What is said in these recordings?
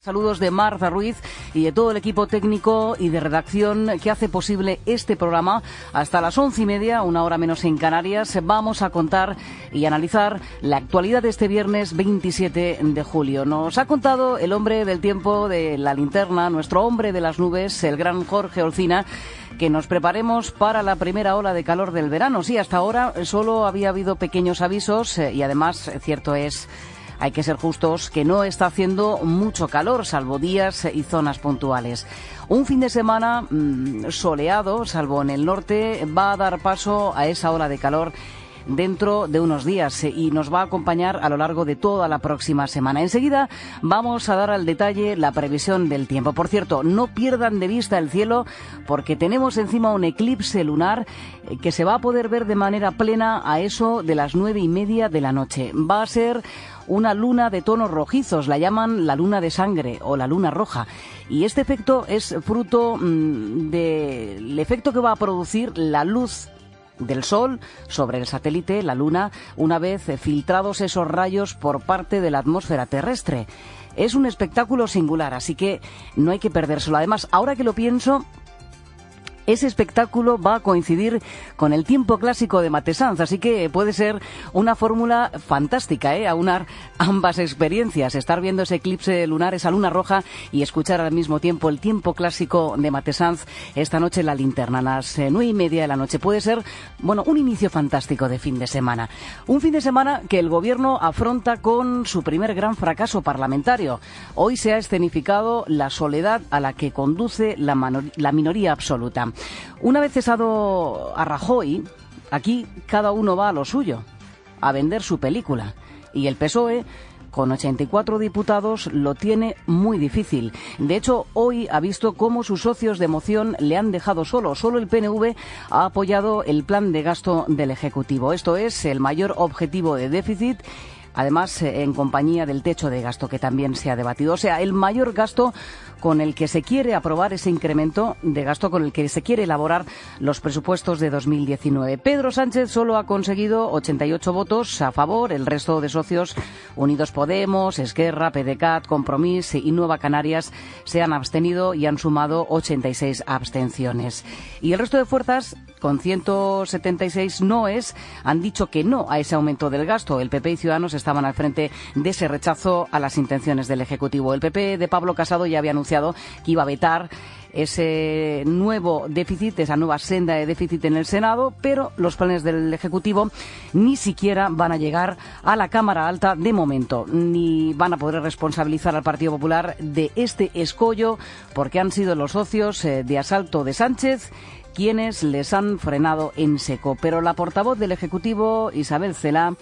Saludos de Marta Ruiz y de todo el equipo técnico y de redacción que hace posible este programa. Hasta las 11:30, una hora menos en Canarias, vamos a contar y analizar la actualidad de este viernes 27 de julio. Nos ha contado el hombre del tiempo de la linterna, nuestro hombre de las nubes, el gran Jorge Olcina, que nos preparemos para la primera ola de calor del verano. Sí, hasta ahora solo había habido pequeños avisos y además, cierto es, hay que ser justos, que no está haciendo mucho calor, salvo días y zonas puntuales. Un fin de semana soleado, salvo en el norte, va a dar paso a esa ola de calor dentro de unos días y nos va a acompañar a lo largo de toda la próxima semana. Enseguida vamos a dar al detalle la previsión del tiempo. Por cierto, no pierdan de vista el cielo porque tenemos encima un eclipse lunar que se va a poder ver de manera plena a eso de las 9:30 de la noche. Va a ser una luna de tonos rojizos, la llaman la luna de sangre o la luna roja. Y este efecto es fruto del efecto que va a producir la luz del Sol sobre el satélite, la Luna, una vez filtrados esos rayos por parte de la atmósfera terrestre. Es un espectáculo singular, así que no hay que perdérselo. Además, ahora que lo pienso, ese espectáculo va a coincidir con el tiempo clásico de Matesanz, así que puede ser una fórmula fantástica, aunar ambas experiencias, estar viendo ese eclipse lunar, esa luna roja, y escuchar al mismo tiempo el tiempo clásico de Matesanz esta noche en la linterna, a las 9:30 de la noche. Puede ser, bueno, un inicio fantástico de fin de semana. Un fin de semana que el Gobierno afronta con su primer gran fracaso parlamentario. Hoy se ha escenificado la soledad a la que conduce la minoría absoluta. Una vez cesado a Rajoy, aquí cada uno va a lo suyo, a vender su película. Y el PSOE, con 84 diputados, lo tiene muy difícil. De hecho, hoy ha visto cómo sus socios de moción le han dejado solo. Solo el PNV ha apoyado el plan de gasto del Ejecutivo. Esto es el mayor objetivo de déficit, además en compañía del techo de gasto, que también se ha debatido. O sea, el mayor gasto con el que se quiere aprobar ese incremento de gasto, con el que se quiere elaborar los presupuestos de 2019. Pedro Sánchez solo ha conseguido 88 votos a favor. El resto de socios, Unidos Podemos, Esquerra, PDeCAT, Compromís y Nueva Canarias, se han abstenido y han sumado 86 abstenciones. Y el resto de fuerzas, con 176 noes, han dicho que no a ese aumento del gasto. El PP y Ciudadanos estaban al frente de ese rechazo a las intenciones del Ejecutivo. El PP de Pablo Casado ya había anunciado que iba a vetar ese nuevo déficit, esa nueva senda de déficit en el Senado, pero los planes del Ejecutivo ni siquiera van a llegar a la Cámara Alta de momento, ni van a poder responsabilizar al Partido Popular de este escollo, porque han sido los socios de asalto de Sánchez quienes les han frenado en seco. Pero la portavoz del Ejecutivo, Isabel Celaá,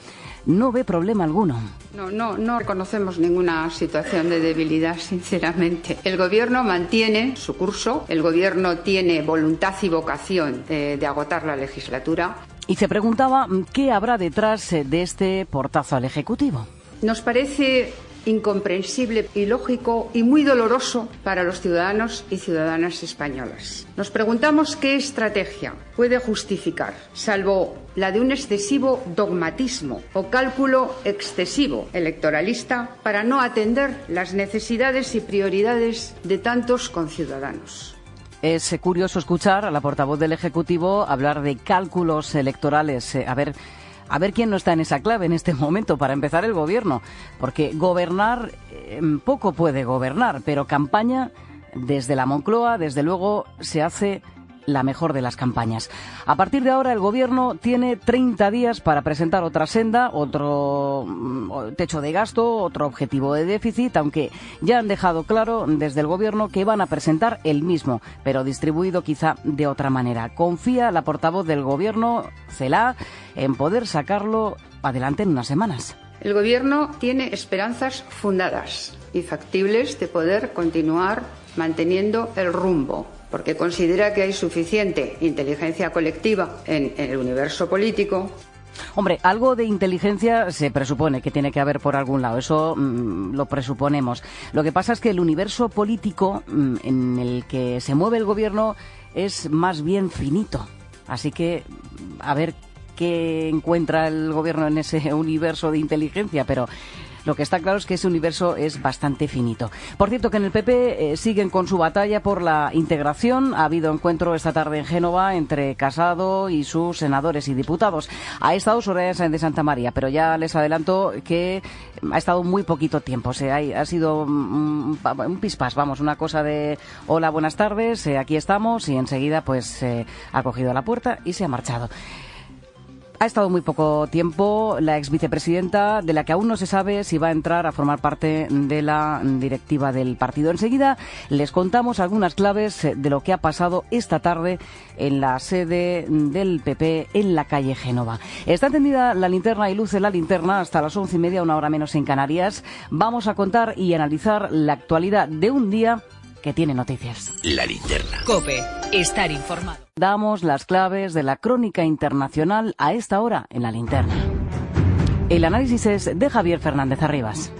no ve problema alguno. No reconocemos ninguna situación de debilidad, sinceramente. El Gobierno mantiene su curso, el Gobierno tiene voluntad y vocación de agotar la legislatura. Y se preguntaba qué habrá detrás de este portazo al Ejecutivo. Nos parece incomprensible, ilógico y muy doloroso para los ciudadanos y ciudadanas españolas. Nos preguntamos qué estrategia puede justificar, salvo la de un excesivo dogmatismo o cálculo excesivo electoralista, para no atender las necesidades y prioridades de tantos conciudadanos. Es curioso escuchar a la portavoz del Ejecutivo hablar de cálculos electorales. A ver quién no está en esa clave en este momento para empezar el Gobierno, porque gobernar, poco puede gobernar, pero campaña desde la Moncloa, desde luego, se hace la mejor de las campañas. A partir de ahora el Gobierno tiene 30 días para presentar otra senda, otro techo de gasto, otro objetivo de déficit, aunque ya han dejado claro desde el Gobierno que van a presentar el mismo, pero distribuido quizá de otra manera. Confía la portavoz del Gobierno, Celaá, en poder sacarlo adelante en unas semanas. El Gobierno tiene esperanzas fundadas y factibles de poder continuar manteniendo el rumbo, porque considera que hay suficiente inteligencia colectiva en el universo político. Hombre, algo de inteligencia se presupone que tiene que haber por algún lado, eso lo presuponemos. Lo que pasa es que el universo político en el que se mueve el Gobierno es más bien finito, así que a ver qué encuentra el Gobierno en ese universo de inteligencia, pero Lo que está claro es que ese universo es bastante finito. Por cierto, que en el PP siguen con su batalla por la integración. Ha habido encuentro esta tarde en Génova entre Casado y sus senadores y diputados. Ha estado Soraya Sáenz de Santamaría, pero ya les adelanto que ha estado muy poquito tiempo. Ha sido un pispás, vamos, una cosa de hola, buenas tardes, aquí estamos, y enseguida pues ha cogido la puerta y se ha marchado. Ha estado muy poco tiempo la ex vicepresidenta, de la que aún no se sabe si va a entrar a formar parte de la directiva del partido. Enseguida les contamos algunas claves de lo que ha pasado esta tarde en la sede del PP en la calle Génova. Está encendida la linterna y luce la linterna hasta las 11:30, una hora menos en Canarias. Vamos a contar y analizar la actualidad de un día que tiene noticias. La linterna. COPE. Estar informado. Damos las claves de la crónica internacional a esta hora en la linterna. El análisis es de Javier Fernández Arribas.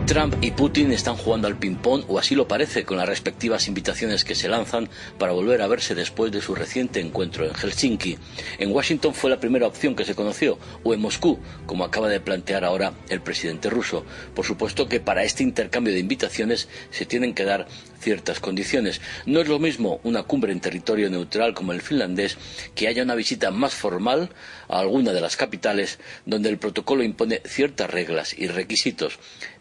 Trump y Putin están jugando al ping-pong, o así lo parece, con las respectivas invitaciones que se lanzan para volver a verse después de su reciente encuentro en Helsinki. En Washington fue la primera opción que se conoció, o en Moscú, como acaba de plantear ahora el presidente ruso. Por supuesto que para este intercambio de invitaciones se tienen que dar ciertas condiciones. No es lo mismo una cumbre en territorio neutral como el finlandés que haya una visita más formal a alguna de las capitales, donde el protocolo impone ciertas reglas y requisitos.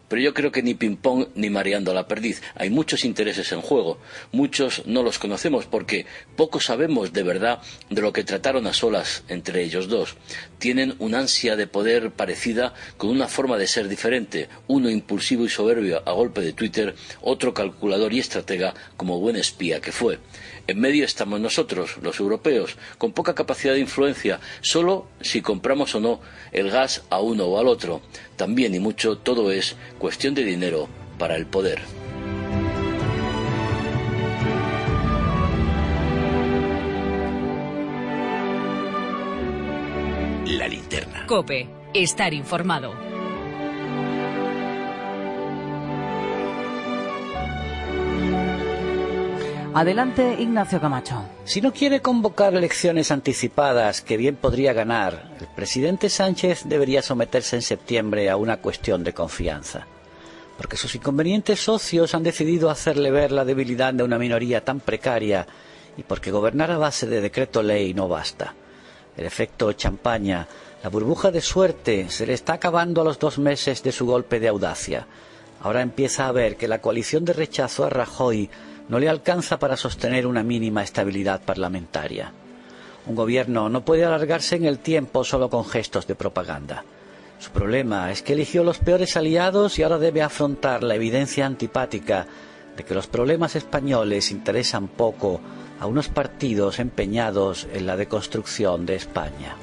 Pero yo creo que ni ping-pong ni mareando la perdiz. Hay muchos intereses en juego. Muchos no los conocemos porque poco sabemos de verdad de lo que trataron a solas entre ellos dos. Tienen una ansia de poder parecida, con una forma de ser diferente. Uno impulsivo y soberbio a golpe de Twitter, otro calculador y estratega como buen espía que fue. En medio estamos nosotros, los europeos, con poca capacidad de influencia, solo si compramos o no el gas a uno o al otro. También y mucho todo es cuestión de dinero para el poder. La linterna. COPE. Estar informado. Adelante, Ignacio Camacho. Si no quiere convocar elecciones anticipadas, que bien podría ganar, el presidente Sánchez debería someterse en septiembre a una cuestión de confianza. Porque sus inconvenientes socios han decidido hacerle ver la debilidad de una minoría tan precaria, y porque gobernar a base de decreto ley no basta. El efecto champaña, la burbuja de suerte, se le está acabando a los 2 meses de su golpe de audacia. Ahora empieza a ver que la coalición de rechazo a Rajoy no le alcanza para sostener una mínima estabilidad parlamentaria. Un gobierno no puede alargarse en el tiempo solo con gestos de propaganda. Su problema es que eligió los peores aliados y ahora debe afrontar la evidencia antipática de que los problemas españoles interesan poco a unos partidos empeñados en la deconstrucción de España.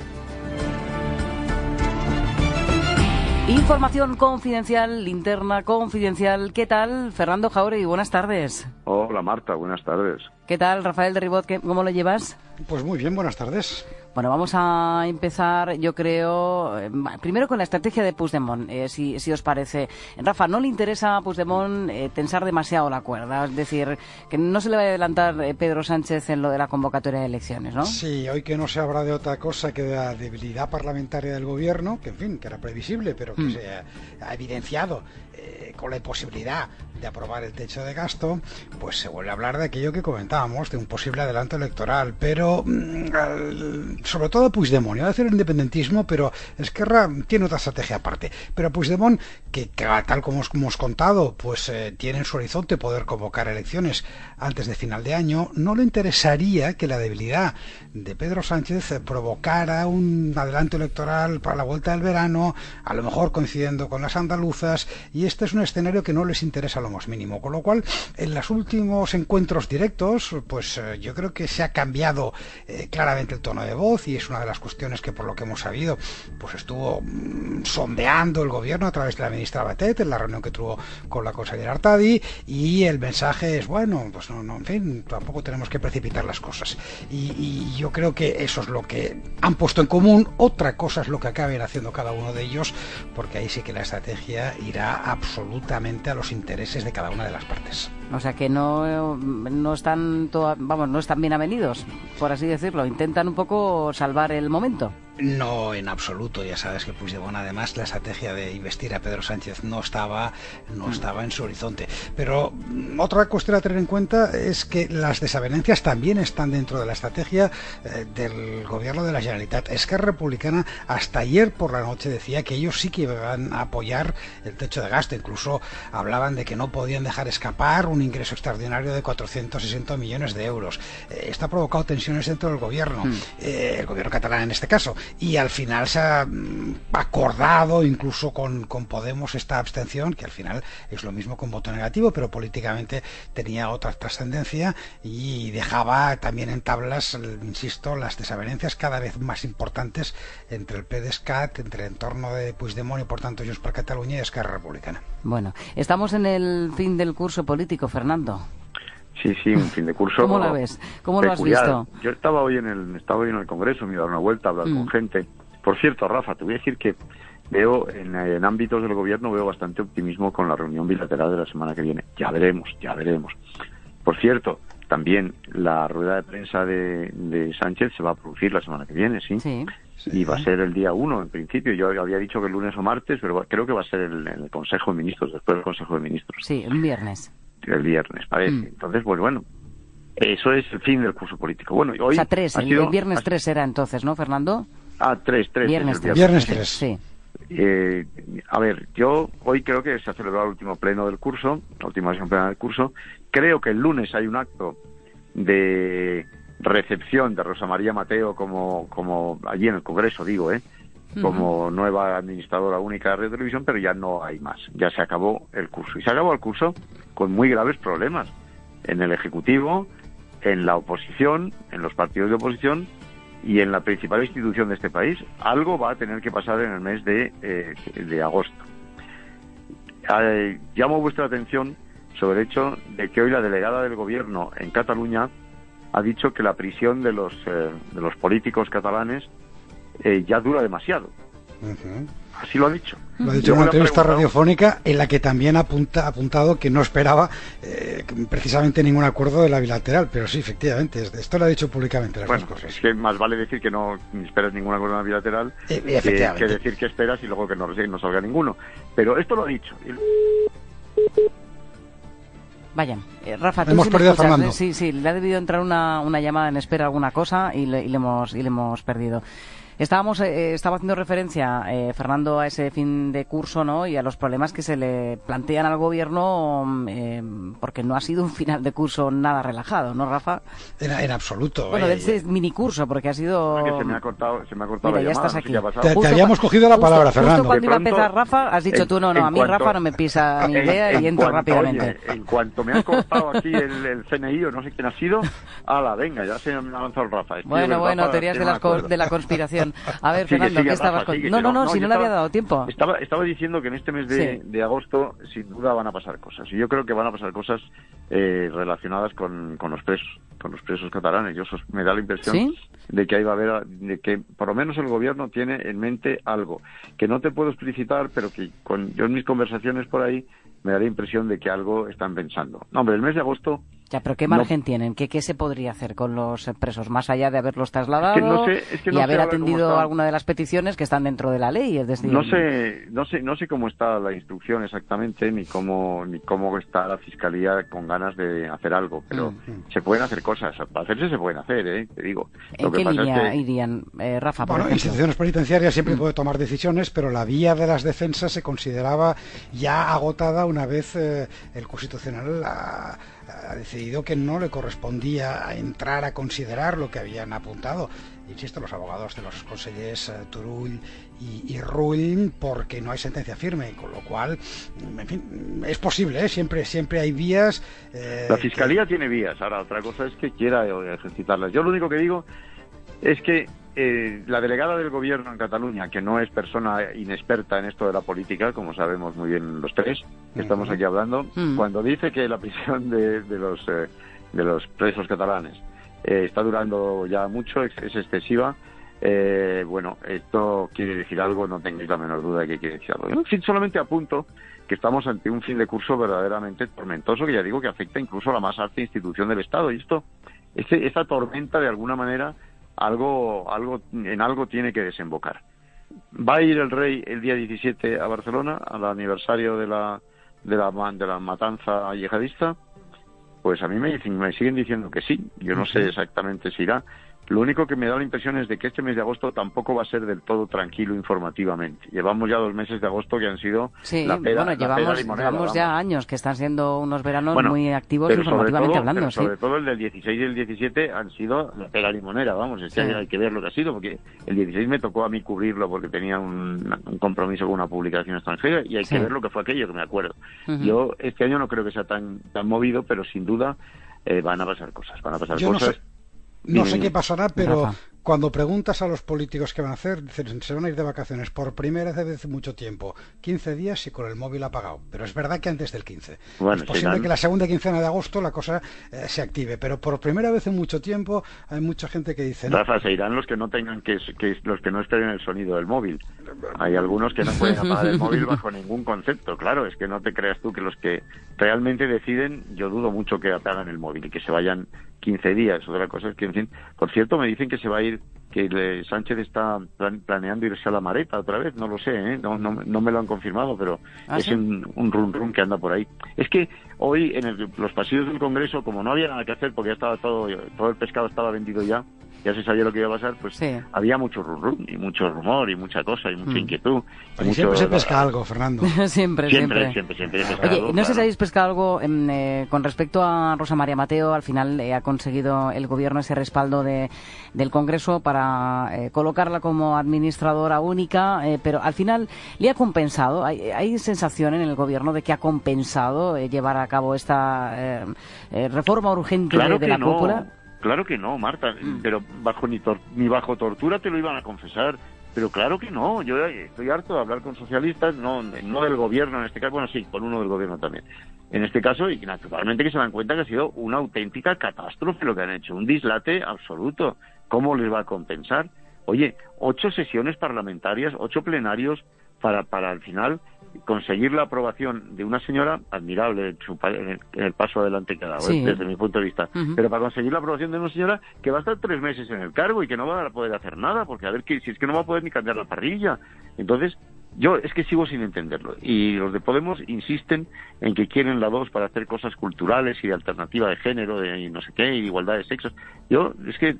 Información confidencial, linterna confidencial. ¿Qué tal, Fernando Jáuregui? Buenas tardes. Hola, Marta, buenas tardes. ¿Qué tal, Rafael de Ribot? ¿Cómo lo llevas? Pues muy bien, buenas tardes. Bueno, vamos a empezar, yo creo, primero con la estrategia de Puigdemont, si os parece. Rafa, ¿no le interesa a Puigdemont tensar demasiado la cuerda? Es decir, que no se le va a adelantar Pedro Sánchez en lo de la convocatoria de elecciones, ¿no? Sí, hoy que no se habla de otra cosa que de la debilidad parlamentaria del gobierno, que en fin, que era previsible, pero que se ha evidenciado con la imposibilidad de aprobar el techo de gasto, pues se vuelve a hablar de aquello que comentábamos, de un posible adelanto electoral, pero sobre todo a Puigdemont, iba a decir el independentismo, pero Esquerra tiene otra estrategia aparte, pero a Puigdemont, que tal como hemos contado, pues tiene en su horizonte poder convocar elecciones antes de final de año, no le interesaría que la debilidad de Pedro Sánchez provocara un adelanto electoral para la vuelta del verano, a lo mejor coincidiendo con las andaluzas, y este es un escenario que no les interesa lo más mínimo, con lo cual en los últimos encuentros directos pues yo creo que se ha cambiado claramente el tono de voz, y es una de las cuestiones que, por lo que hemos sabido, pues estuvo sondeando el gobierno a través de la ministra Batet en la reunión que tuvo con la consejera Artadi, y el mensaje es bueno, pues no, en fin, tampoco tenemos que precipitar las cosas, y yo creo que eso es lo que han puesto en común. Otra cosa es lo que acaben haciendo cada uno de ellos, porque ahí sí que la estrategia irá absolutamente a los intereses de cada una de las partes. O sea que no están no están bien avenidos, por así decirlo. Intentan un poco salvar el momento. No, en absoluto. Ya sabes que Puigdemont, además, la estrategia de investir a Pedro Sánchez no estaba en su horizonte. Pero otra cuestión a tener en cuenta es que las desavenencias también están dentro de la estrategia del gobierno de la Generalitat. Esquerra Republicana hasta ayer por la noche decía que ellos sí que iban a apoyar el techo de gasto. Incluso hablaban de que no podían dejar escapar un ingreso extraordinario de 460 millones de euros. Esto ha provocado tensiones dentro del gobierno, el gobierno catalán en este caso. Y al final se ha acordado incluso con Podemos esta abstención, que al final es lo mismo con voto negativo, pero políticamente tenía otra trascendencia y dejaba también en tablas, insisto, las desavenencias cada vez más importantes entre el PDESCAT, entre el entorno de Puigdemont y por tanto Junts per Catalunya y Esquerra Republicana. Bueno, estamos en el fin del curso político, Fernando. Sí, un fin de curso. ¿Cómo lo ves? ¿Cómo peculiar. Lo has visto? Yo estaba hoy en el Congreso, me iba a dar una vuelta a hablar con gente. Por cierto, Rafa, te voy a decir que veo en ámbitos del gobierno veo bastante optimismo con la reunión bilateral de la semana que viene. Ya veremos. Por cierto, también la rueda de prensa de Sánchez se va a producir la semana que viene, ¿sí? Sí. Y va a ser el día 1, en principio. Yo había dicho que el lunes o martes, pero creo que va a ser el Consejo de Ministros, después del Consejo de Ministros. Sí, el viernes. El viernes, parece. Entonces, pues bueno, eso es el fin del curso político. Bueno, hoy o sea, el viernes 3 era entonces, ¿no, Fernando? 3. Viernes 3. Viernes 3. Sí. A ver, yo hoy creo que se ha celebrado el último pleno del curso, la última sesión plena del curso. Creo que el lunes hay un acto de recepción de Rosa María Mateo como allí en el Congreso, digo, como nueva administradora única de Radio Televisión, pero ya no hay más. Ya se acabó el curso. Y se acabó el curso con muy graves problemas en el Ejecutivo, en la oposición, en los partidos de oposición y en la principal institución de este país. Algo va a tener que pasar en el mes de agosto. Llamo vuestra atención sobre el hecho de que hoy la delegada del Gobierno en Cataluña ha dicho que la prisión de los políticos catalanes ya dura demasiado. Así lo ha dicho. Lo ha dicho en una entrevista radiofónica en la que también ha apuntado que no esperaba precisamente ningún acuerdo de la bilateral, pero sí, efectivamente, esto lo ha dicho públicamente. Las dos cosas. Es que más vale decir que no esperas ningún acuerdo de la bilateral que decir que esperas y luego que no salga ninguno. Pero esto lo ha dicho. Vaya, Rafa, tú hemos perdido a Fernando. Sí, le ha debido entrar una llamada en espera, alguna cosa, y le hemos perdido. Estaba haciendo referencia, Fernando, a ese fin de curso, ¿no? Y a los problemas que se le plantean al gobierno, porque no ha sido un final de curso nada relajado, ¿no, Rafa? En absoluto. Bueno, ese mini curso, porque ha sido... Que se me ha cortado Mira, la llamada, ya estás aquí. Te habíamos cogido la palabra, Fernando. Justo cuando iba a empezar Rafa, has dicho tú, no, a mí Rafa no me pisa ni idea y entro rápidamente. Oye, en cuanto me han cortado aquí el CNI o no sé quién ha sido, venga, ya se me ha avanzado el Rafa. Bueno, teorías de la conspiración. A ver, Fernando, ¿qué estabas contando? No, si no le había dado tiempo. Estaba diciendo que en este mes de agosto, sin duda, van a pasar cosas. Y yo creo que van a pasar cosas relacionadas con los presos catalanes. Me da la impresión de que ahí va a haber, de que por lo menos el gobierno tiene en mente algo que no te puedo explicitar, pero que yo en mis conversaciones por ahí me da la impresión de que algo están pensando. No, hombre, el mes de agosto... Ya, pero ¿qué margen tienen? ¿Qué se podría hacer con los presos? Más allá de haberlos trasladado y haber atendido alguna de las peticiones que están dentro de la ley. Es decir... No sé cómo está la instrucción exactamente, ni cómo está la Fiscalía con ganas de hacer algo, pero se pueden hacer cosas. Para hacerse se pueden hacer, te digo. ¿En qué línea irían, Rafa? Bueno, instituciones penitenciarias siempre puede tomar decisiones, pero la vía de las defensas se consideraba ya agotada una vez el Constitucional ha decidido que no le correspondía entrar a considerar lo que habían apuntado, insisto, los abogados de los consellers Turull y Rull, porque no hay sentencia firme, con lo cual, en fin, es posible, siempre hay vías. La Fiscalía tiene vías, ahora otra cosa es que quiera ejercitarlas. Yo lo único que digo es que la delegada del gobierno en Cataluña, que no es persona inexperta en esto de la política, como sabemos muy bien los tres que estamos aquí hablando, cuando dice que la prisión de los presos catalanes está durando ya mucho, es excesiva, bueno, esto quiere decir algo, no tengáis la menor duda de que quiere decir algo. En fin, solamente apunto que estamos ante un fin de curso verdaderamente tormentoso, que ya digo que afecta incluso a la más alta institución del Estado, y esta tormenta de alguna manera en algo tiene que desembocar. ¿Va a ir el rey el día 17 a Barcelona, al aniversario de la matanza yihadista? Pues a mí me siguen diciendo que sí. Yo no sé exactamente si irá. Lo único que me da la impresión es de que este mes de agosto tampoco va a ser del todo tranquilo informativamente. Llevamos ya 2 meses de agosto que han sido la pera, llevamos ya años que están siendo unos veranos muy activos informativamente hablando. Pero sobre todo el del 16 y el 17 han sido la pera limonera, vamos, es que hay que ver lo que ha sido, porque el 16 me tocó a mí cubrirlo porque tenía un compromiso con una publicación extranjera y hay que ver lo que fue aquello, que me acuerdo. Yo este año no creo que sea tan movido, pero sin duda van a pasar cosas, No sé qué pasará, pero cuando preguntas a los políticos qué van a hacer, dicen, se van a ir de vacaciones por primera vez desde mucho tiempo, 15 días y con el móvil apagado. Pero es verdad que antes del 15. Es posible que la segunda quincena de agosto la cosa se active, pero por primera vez en mucho tiempo hay mucha gente que dice... Rafa, se irán los que no tengan los que no esperen el sonido del móvil. Hay algunos que no pueden apagar el móvil bajo ningún concepto. Claro, es que no te creas tú que los que realmente deciden, yo dudo mucho que apagan el móvil y que se vayan 15 días. Otra cosa es que, en fin, por cierto, me dicen que se va a ir, que Sánchez está planeando irse a la Mareta otra vez, no lo sé, no me lo han confirmado, pero es ¿sí? un rum que anda por ahí. Es que hoy en los pasillos del Congreso, como no había nada que hacer porque ya estaba todo el pescado estaba vendido ya se sabía lo que iba a pasar, pues había mucho rum y mucho rumor y mucha cosa y mucha inquietud. Siempre se pesca algo, Fernando. Siempre Oye, no sé si habéis pescado algo con respecto a Rosa María Mateo. Al final ha conseguido el gobierno ese respaldo del Congreso para colocarla como administradora única, pero al final le ha compensado. ¿Hay sensación en el gobierno de que ha compensado llevar a cabo esta reforma urgente de la cúpula? Claro que no, Marta, pero ni bajo tortura te lo iban a confesar. Pero claro que no, yo estoy harto de hablar con socialistas, no del gobierno en este caso, bueno, sí, con uno del gobierno también. En este caso, y naturalmente que se dan cuenta que ha sido una auténtica catástrofe lo que han hecho, un dislate absoluto. ¿Cómo les va a compensar? Oye, 8 sesiones parlamentarias, 8 plenarios para al final conseguir la aprobación de una señora admirable en el paso adelante que ha dado, desde mi punto de vista, pero para conseguir la aprobación de una señora que va a estar 3 meses en el cargo y que no va a poder hacer nada, porque a ver si es que no va a poder ni cambiar la parrilla. Entonces, yo es que sigo sin entenderlo, y los de Podemos insisten en que quieren la 2 para hacer cosas culturales y de alternativa de género, de no sé qué, y igualdad de sexos. Yo es que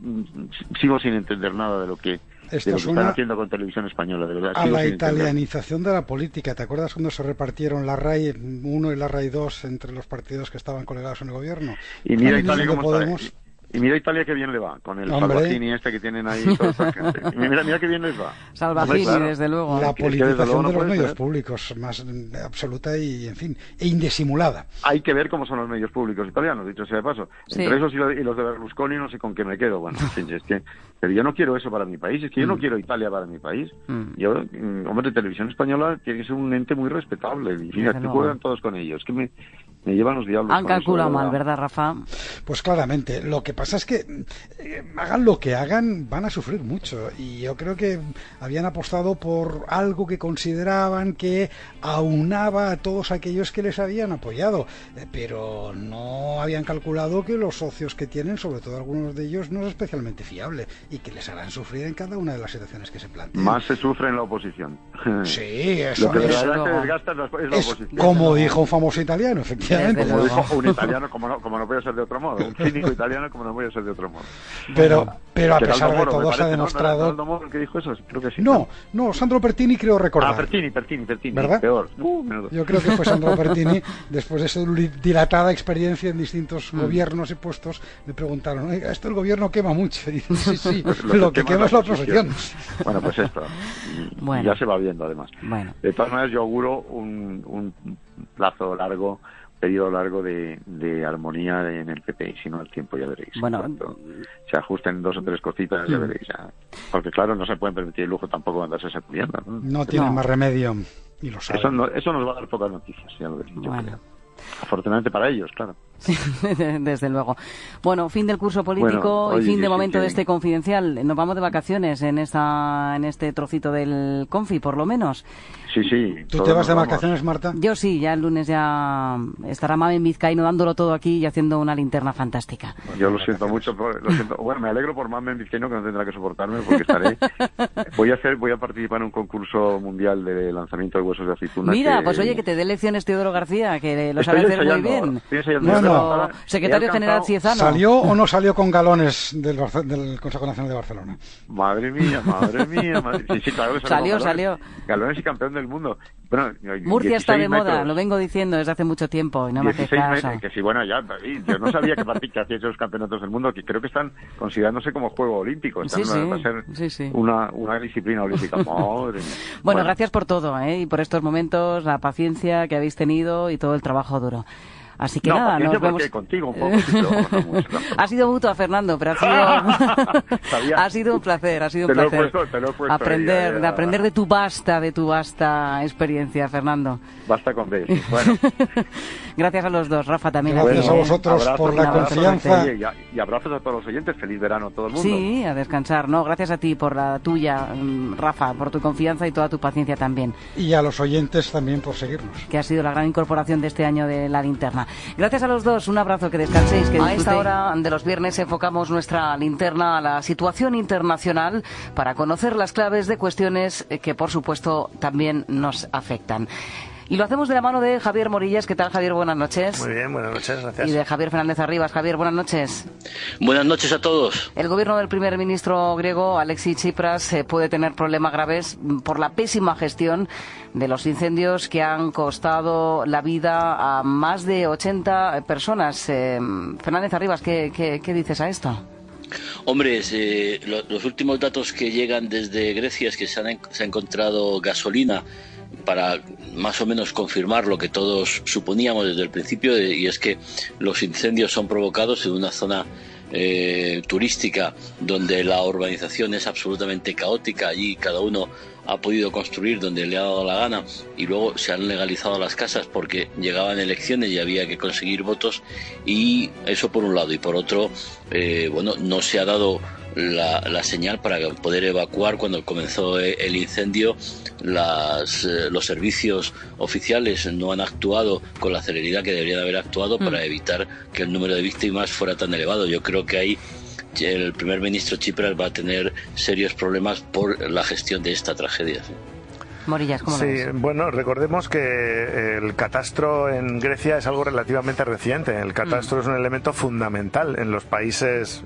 sigo sin entender nada de lo que están haciendo con Televisión Española, de verdad. A la italianización de la política. ¿Te acuerdas cuando se repartieron la RAI 1 y la RAI 2 entre los partidos que estaban colegados en el gobierno? Y mira Italia cómo está. Y mira Italia que bien le va, con el Salvacini que tienen ahí toda esa gente. Y mira que bien les va. Salvacini, claro. Desde luego. La politización de los medios públicos, más absoluta y, en fin, e indisimulada. Hay que ver cómo son los medios públicos italianos, dicho sea de paso. Entre esos y los de Berlusconi no sé con qué me quedo. Bueno, en fin, es que... Pero yo no quiero eso para mi país, es que yo no quiero Italia para mi país. Yo, hombre, Televisión Española tiene que ser un ente muy respetable. Y fíjate, juegan todos con ellos. Que me llevan los diablos. Han calculado mal, ¿verdad, Rafa? Pues claramente. Lo que pasa es que hagan lo que hagan, van a sufrir mucho. Y yo creo que habían apostado por algo que consideraban que aunaba a todos aquellos que les habían apoyado. Pero no habían calculado que los socios que tienen, sobre todo algunos de ellos, no es especialmente fiable y que les harán sufrir en cada una de las situaciones que se plantean. Más se sufre en la oposición. Sí, eso lo que verdaderamente desgasta es la oposición. Como dijo un famoso italiano, efectivamente. Como dijo un italiano, como no puede ser de otro modo. Un cínico italiano, como no puede ser de otro modo. Pero a pesar de todo se ha demostrado... ¿No Moro el que dijo eso? Creo que sí. No, Sandro Pertini creo recordar. Pertini. ¿Verdad? Peor. Yo creo que fue Sandro Pertini, después de su dilatada experiencia en distintos gobiernos y puestos, me preguntaron, oiga, esto el gobierno quema mucho. Y dice, sí, lo que quema es la oposición. Bueno, pues esto. Ya se va viendo, además. Bueno. De todas maneras, yo auguro un plazo largo, periodo largo de armonía en el PP, y si no, el tiempo ya veréis. Bueno, cuando se ajusten 2 o 3 cositas, ya veréis. Porque claro, no se pueden permitir el lujo tampoco de andarse sacudiendo. No tienen más remedio, y lo saben. Eso nos va a dar pocas noticias, ya lo veréis. Bueno. Afortunadamente para ellos, claro. Sí, desde luego. Bueno, fin del curso político Bueno, oye, y fin de sí, momento sí. de este Confidencial. Nos vamos de vacaciones en este trocito del Confi, por lo menos. Sí, sí. ¿Tú todos te vas de nos vamos. vacaciones, Marta? Yo sí, ya el lunes ya estará Mamen Vizcaíno dándolo todo aquí y haciendo una linterna fantástica. Yo lo siento mucho, lo siento. Bueno, me alegro por Mamen Vizcaíno, que no tendrá que soportarme, porque estaré. Voy a participar en un concurso mundial de lanzamiento de huesos de aceituna. Mira, pues oye, que te dé lecciones Teodoro García, que lo sabe Estoy hacer muy ensayando, bien. estoy ensayando. Bueno, He secretario alcanzado- general Ciezano. ¿Salió o no salió con galones del Consejo Nacional de Barcelona? Madre mía, madre mía. Sí, claro que Salió, con salió. Galones y campeón del mundo. Bueno, Murcia está de 16 moda, metros. lo vengo diciendo desde hace mucho tiempo y no me hace 16 caso. metros, que sí, bueno, ya, yo no sabía que hacía esos campeonatos del mundo, que creo que están considerándose como juego olímpico. Sí, Va a ser sí. una disciplina olímpica. Madre mía. Bueno, gracias por todo, y por estos momentos, la paciencia que habéis tenido y todo el trabajo duro. Así que no, nada, paciencia nos vemos. porque contigo un poco, sí, pero no mucho, tampoco. Ha sido mutuo, Fernando, pero Sabía. ha sido un placer, ha sido un Te lo he placer. puesto aprender, ahí, de aprender de tu vasta experiencia, Fernando. Basta con ver. Bueno, Gracias a los dos, Rafa también. Gracias ti, a ¿eh? vosotros por la abrazos, confianza. oye, y abrazos a todos los oyentes. Feliz verano a todo el mundo. Sí, a descansar, ¿no? Gracias a ti por la tuya, Rafa, por tu confianza y toda tu paciencia también, Y a los oyentes también por seguirnos. que ha sido la gran incorporación de este año de La Linterna. Gracias a los dos, un abrazo, que descanséis, que disfrutéis. A esta hora de los viernes enfocamos nuestra linterna a la situación internacional para conocer las claves de cuestiones que, por supuesto, también nos afectan. Y lo hacemos de la mano de Javier Morillas. ¿Qué tal, Javier? Buenas noches. Muy bien, buenas noches, gracias. Y de Javier Fernández Arribas. Javier, buenas noches. Buenas noches a todos. El gobierno del primer ministro griego, Alexis Tsipras, puede tener problemas graves por la pésima gestión de los incendios que han costado la vida a más de 80 personas. Fernández Arribas, ¿qué dices a esto? Hombre, los últimos datos que llegan desde Grecia es que se ha encontrado gasolina para más o menos confirmar lo que todos suponíamos desde el principio, y es que los incendios son provocados en una zona turística donde la urbanización es absolutamente caótica. Allí cada uno ha podido construir donde le ha dado la gana, y luego se han legalizado las casas porque llegaban elecciones y había que conseguir votos, y eso por un lado. Y por otro, no se ha dado la señal para poder evacuar. Cuando comenzó el incendio, los servicios oficiales no han actuado con la celeridad que deberían haber actuado para evitar que el número de víctimas fuera tan elevado. Yo creo que ahí el primer ministro Tsipras va a tener serios problemas por la gestión de esta tragedia. Morillas, ¿cómo lo ves? Sí, bueno, recordemos que el catastro en Grecia es algo relativamente reciente. El catastro es un elemento fundamental en los países,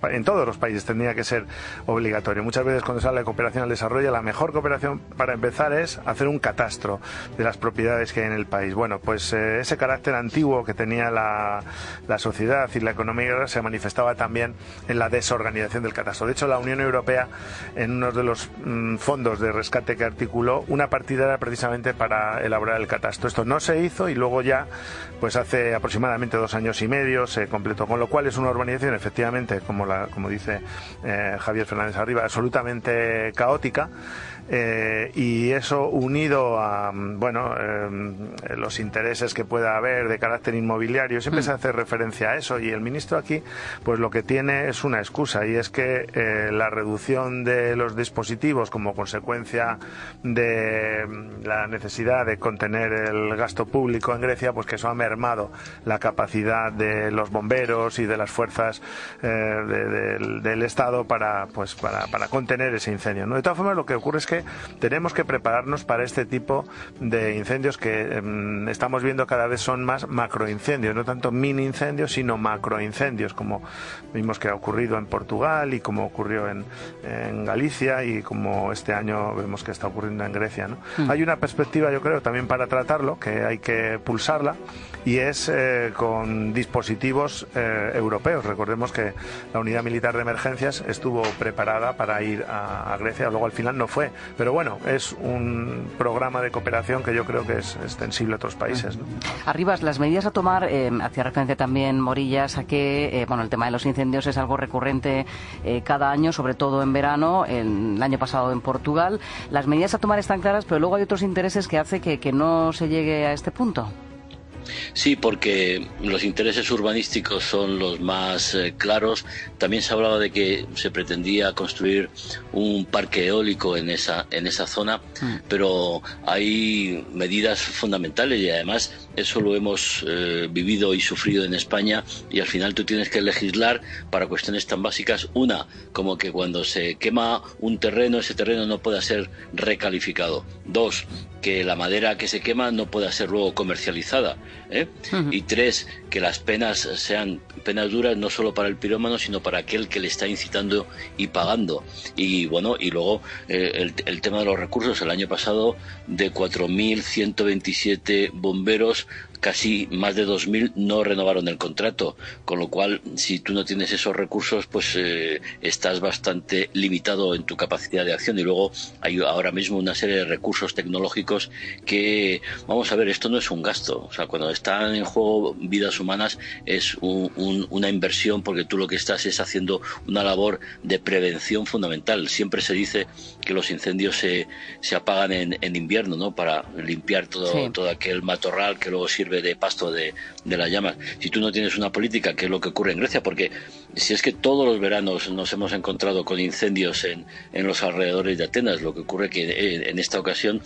en todos los países tendría que ser obligatorio. Muchas veces cuando se habla de cooperación al desarrollo, la mejor cooperación para empezar es hacer un catastro de las propiedades que hay en el país. Bueno, pues ese carácter antiguo que tenía la sociedad y la economía se manifestaba también en la desorganización del catastro. De hecho, la Unión Europea, en uno de los fondos de rescate que articuló, una partida era precisamente para elaborar el catastro. Esto no se hizo y luego ya, pues hace aproximadamente 2 años y medio se completó, con lo cual es una urbanización efectivamente, como dice Javier Fernández Arribas, absolutamente caótica. Y eso, unido a los intereses que pueda haber de carácter inmobiliario, siempre se hace referencia a eso, y el ministro aquí pues lo que tiene es una excusa, y es que la reducción de los dispositivos como consecuencia de la necesidad de contener el gasto público en Grecia, pues que eso ha mermado la capacidad de los bomberos y de las fuerzas del Estado para contener ese incendio, ¿no? De todas formas, lo que ocurre es que tenemos que prepararnos para este tipo de incendios que estamos viendo cada vez son más macroincendios, no tanto mini incendios, sino macroincendios, como vimos que ha ocurrido en Portugal y como ocurrió en Galicia, y como este año vemos que está ocurriendo en Grecia, ¿no? Hay una perspectiva, yo creo, también para tratarlo, que hay que pulsarla, y es con dispositivos europeos. Recordemos que la unidad militar de emergencias estuvo preparada para ir a Grecia, luego al final no fue, pero bueno, es un programa de cooperación que yo creo que es extensible a otros países, ¿no? Arribas, las medidas a tomar, hacía referencia también Morillas a que el tema de los incendios es algo recurrente cada año, sobre todo en verano, el año pasado en Portugal. Las medidas a tomar están claras, pero luego hay otros intereses que hace que no se llegue a este punto. Sí, porque los intereses urbanísticos son los más claros. También se hablaba de que se pretendía construir un parque eólico en esa zona, pero hay medidas fundamentales y además eso lo hemos vivido y sufrido en España, y al final tú tienes que legislar para cuestiones tan básicas. Una, como que cuando se quema un terreno, ese terreno no pueda ser recalificado. Dos, que la madera que se quema no pueda ser luego comercializada, ¿eh? Y tres, que las penas sean penas duras no solo para el pirómano, sino para aquel que le está incitando y pagando. Y bueno, y luego el tema de los recursos. El año pasado, de 4.127 bomberos, casi más de 2.000 no renovaron el contrato, con lo cual, si tú no tienes esos recursos, pues estás bastante limitado en tu capacidad de acción. Y luego hay ahora mismo una serie de recursos tecnológicos que, vamos a ver, esto no es un gasto. O sea, cuando están en juego vidas humanas es una inversión, porque tú lo que estás es haciendo una labor de prevención fundamental. Siempre se dice que los incendios se apagan en invierno, ¿no?, para limpiar todo aquel matorral que luego sirve de pasto de las llamas. Si tú no tienes una política, que es lo que ocurre en Grecia, porque si es que todos los veranos nos hemos encontrado con incendios en los alrededores de Atenas, lo que ocurre que en esta ocasión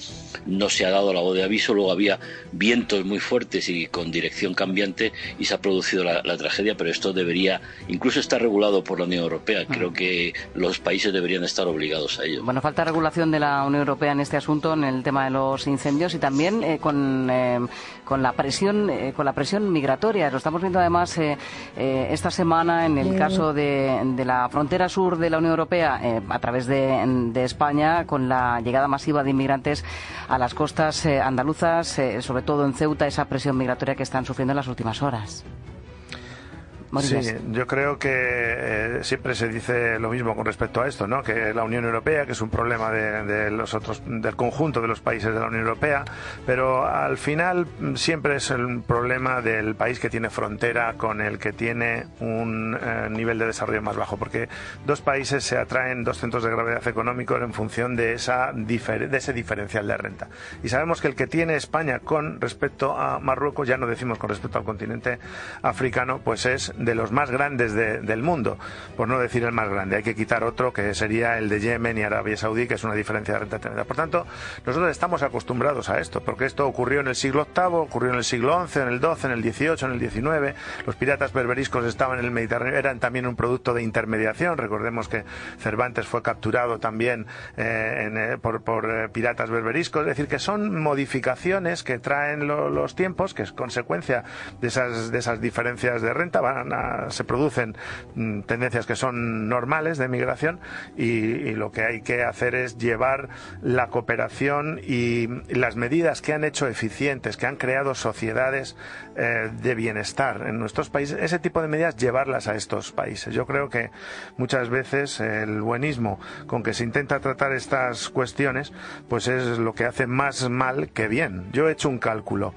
no se ha dado la voz de aviso, luego había vientos muy fuertes y con dirección cambiante y se ha producido la tragedia, pero esto debería incluso estar regulado por la Unión Europea. Creo que los países deberían estar obligados a ello. Bueno, falta regulación de la Unión Europea en este asunto, en el tema de los incendios, y también con la presión migratoria. Lo estamos viendo además esta semana en el caso de la frontera sur de la Unión Europea, a través de España, con la llegada masiva de inmigrantes a las costas andaluzas, sobre todo en Ceuta, esa presión migratoria que están sufriendo en las últimas horas. Sí, yo creo que siempre se dice lo mismo con respecto a esto, ¿no? Que la Unión Europea, que es un problema del conjunto de los países de la Unión Europea, pero al final siempre es el problema del país que tiene frontera con el que tiene un nivel de desarrollo más bajo, porque dos países se atraen, dos centros de gravedad económicos, en función de ese diferencial de renta. Y sabemos que el que tiene España con respecto a Marruecos, ya no decimos con respecto al continente africano, pues es de los más grandes del mundo, por no decir el más grande. Hay que quitar otro, que sería el de Yemen y Arabia Saudí, que es una diferencia de renta tremenda. Por tanto, nosotros estamos acostumbrados a esto, porque esto ocurrió en el siglo VIII, ocurrió en el siglo XI, en el XII, en el XVIII, en el XIX. Los piratas berberiscos estaban en el Mediterráneo, eran también un producto de intermediación. Recordemos que Cervantes fue capturado también por piratas berberiscos. Es decir, que son modificaciones que traen los tiempos, que es consecuencia de esas diferencias de renta. Se producen tendencias que son normales de migración, y lo que hay que hacer es llevar la cooperación y las medidas que han hecho eficientes, que han creado sociedades de bienestar en nuestros países, ese tipo de medidas llevarlas a estos países. Yo creo que muchas veces el buenismo con que se intenta tratar estas cuestiones pues es lo que hace más mal que bien. Yo he hecho un cálculo,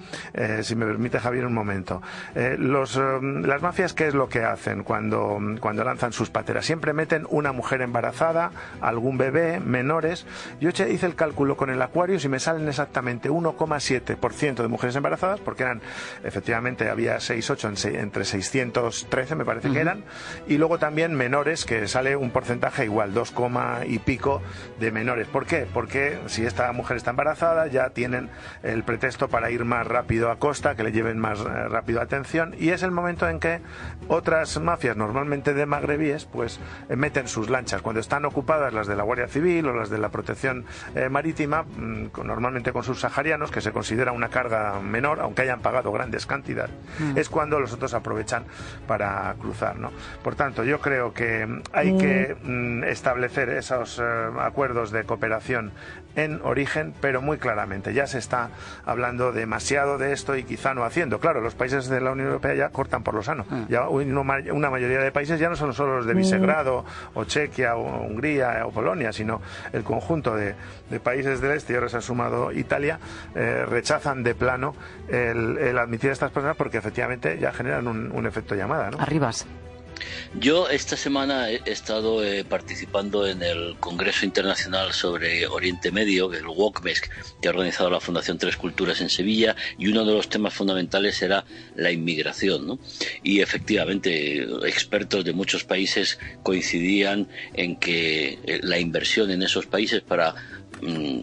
si me permite, Javier, un momento. Las mafias, ¿qué es lo que hacen cuando lanzan sus pateras? Siempre meten una mujer embarazada, algún bebé, menores. Yo hice el cálculo con el Aquarius y me salen exactamente 1,7% de mujeres embarazadas, porque efectivamente había 8 entre 613 me parece que eran, y luego también menores, que sale un porcentaje igual, 2, y pico de menores. ¿Por qué? Porque si esta mujer está embarazada, ya tienen el pretexto para ir más rápido a costa, que le lleven más rápido atención, y es el momento en que otras mafias, normalmente de magrebíes, pues meten sus lanchas. Cuando están ocupadas las de la Guardia Civil o las de la Protección Marítima, normalmente con sus saharianos, que se considera una carga menor, aunque hayan pagado grandes cantidades, es cuando los otros aprovechan para cruzar, ¿no? Por tanto, yo creo que hay que establecer esos acuerdos de cooperación en origen, pero muy claramente. Ya se está hablando demasiado de esto y quizá no haciendo. Claro, los países de la Unión Europea ya cortan por lo sano. Ya una mayoría de países ya no son solo los de Visegrado o Chequia o Hungría o Polonia, sino el conjunto de países del este, y ahora se ha sumado Italia, rechazan de plano el admitir a estas personas, porque efectivamente ya generan un efecto llamada, ¿no? Arribas. Yo esta semana he estado participando en el Congreso Internacional sobre Oriente Medio, el WOCMESC, que ha organizado la Fundación Tres Culturas en Sevilla, y uno de los temas fundamentales era la inmigración, ¿no? Y efectivamente, expertos de muchos países coincidían en que la inversión en esos países para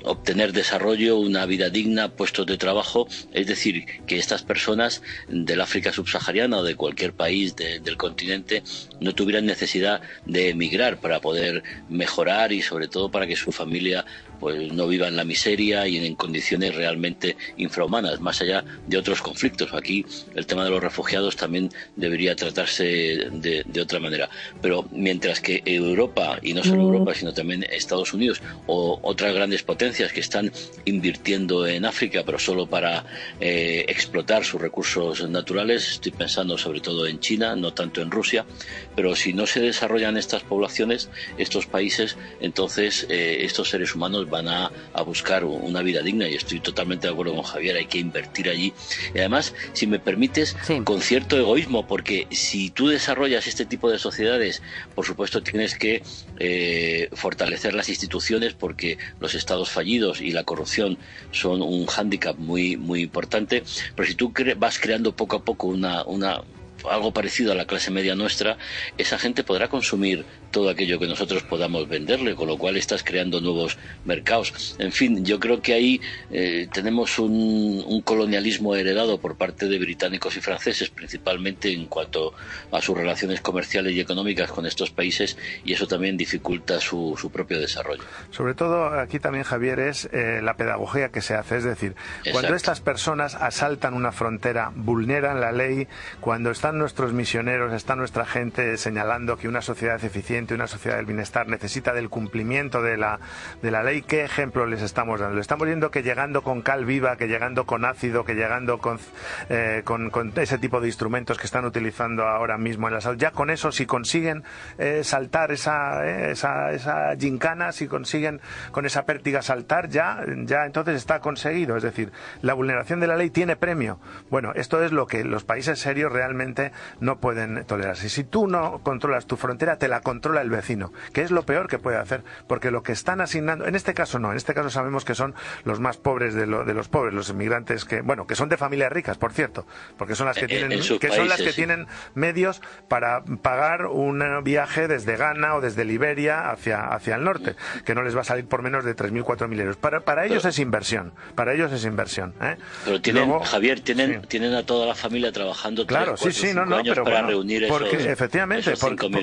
obtener desarrollo, una vida digna, puestos de trabajo, es decir, que estas personas del África subsahariana o de cualquier país del continente no tuvieran necesidad de emigrar para poder mejorar y sobre todo para que su familia pues no viva en la miseria y en condiciones realmente infrahumanas, más allá de otros conflictos. Aquí el tema de los refugiados también debería tratarse de otra manera. Pero mientras que Europa, y no solo Europa, sino también Estados Unidos o otras grandes potencias que están invirtiendo en África, pero solo para explotar sus recursos naturales, estoy pensando sobre todo en China, no tanto en Rusia, pero si no se desarrollan estas poblaciones, estos países, entonces estos seres humanos van a buscar una vida digna, y estoy totalmente de acuerdo con Javier, hay que invertir allí. Y además, si me permites, con cierto egoísmo, porque si tú desarrollas este tipo de sociedades, por supuesto tienes que fortalecer las instituciones, porque los estados fallidos y la corrupción son un hándicap muy, muy importante, pero si tú vas creando poco a poco algo parecido a la clase media nuestra, esa gente podrá consumir todo aquello que nosotros podamos venderle, con lo cual estás creando nuevos mercados. En fin, yo creo que ahí tenemos un colonialismo heredado por parte de británicos y franceses, principalmente en cuanto a sus relaciones comerciales y económicas con estos países, y eso también dificulta su propio desarrollo. Sobre todo aquí también, Javier, es la pedagogía que se hace, es decir, cuando estas personas asaltan una frontera, vulneran la ley, cuando están nuestros misioneros, está nuestra gente señalando que una sociedad eficiente, una sociedad del bienestar necesita del cumplimiento de la ley, ¿qué ejemplo les estamos dando? Le estamos viendo que llegando con cal viva, que llegando con ácido, que llegando con ese tipo de instrumentos que están utilizando ahora mismo en la salud, ya con eso, si consiguen saltar esa gincana, si consiguen con esa pértiga saltar, ya entonces está conseguido. Es decir, la vulneración de la ley tiene premio. Bueno, esto es lo que los países serios realmente no pueden tolerar. Si tú no controlas tu frontera, te la controla el vecino, que es lo peor que puede hacer, porque lo que están asignando, en este caso no, en este caso sabemos que son los más pobres de los pobres, los inmigrantes que son de familias ricas, por cierto, porque son las que tienen medios para pagar un viaje desde Ghana o desde Liberia hacia el norte, que no les va a salir por menos de 3.000, 4.000 euros. Para ellos es inversión, Pero tienen a toda la familia trabajando 3, 4, 5 años para reunir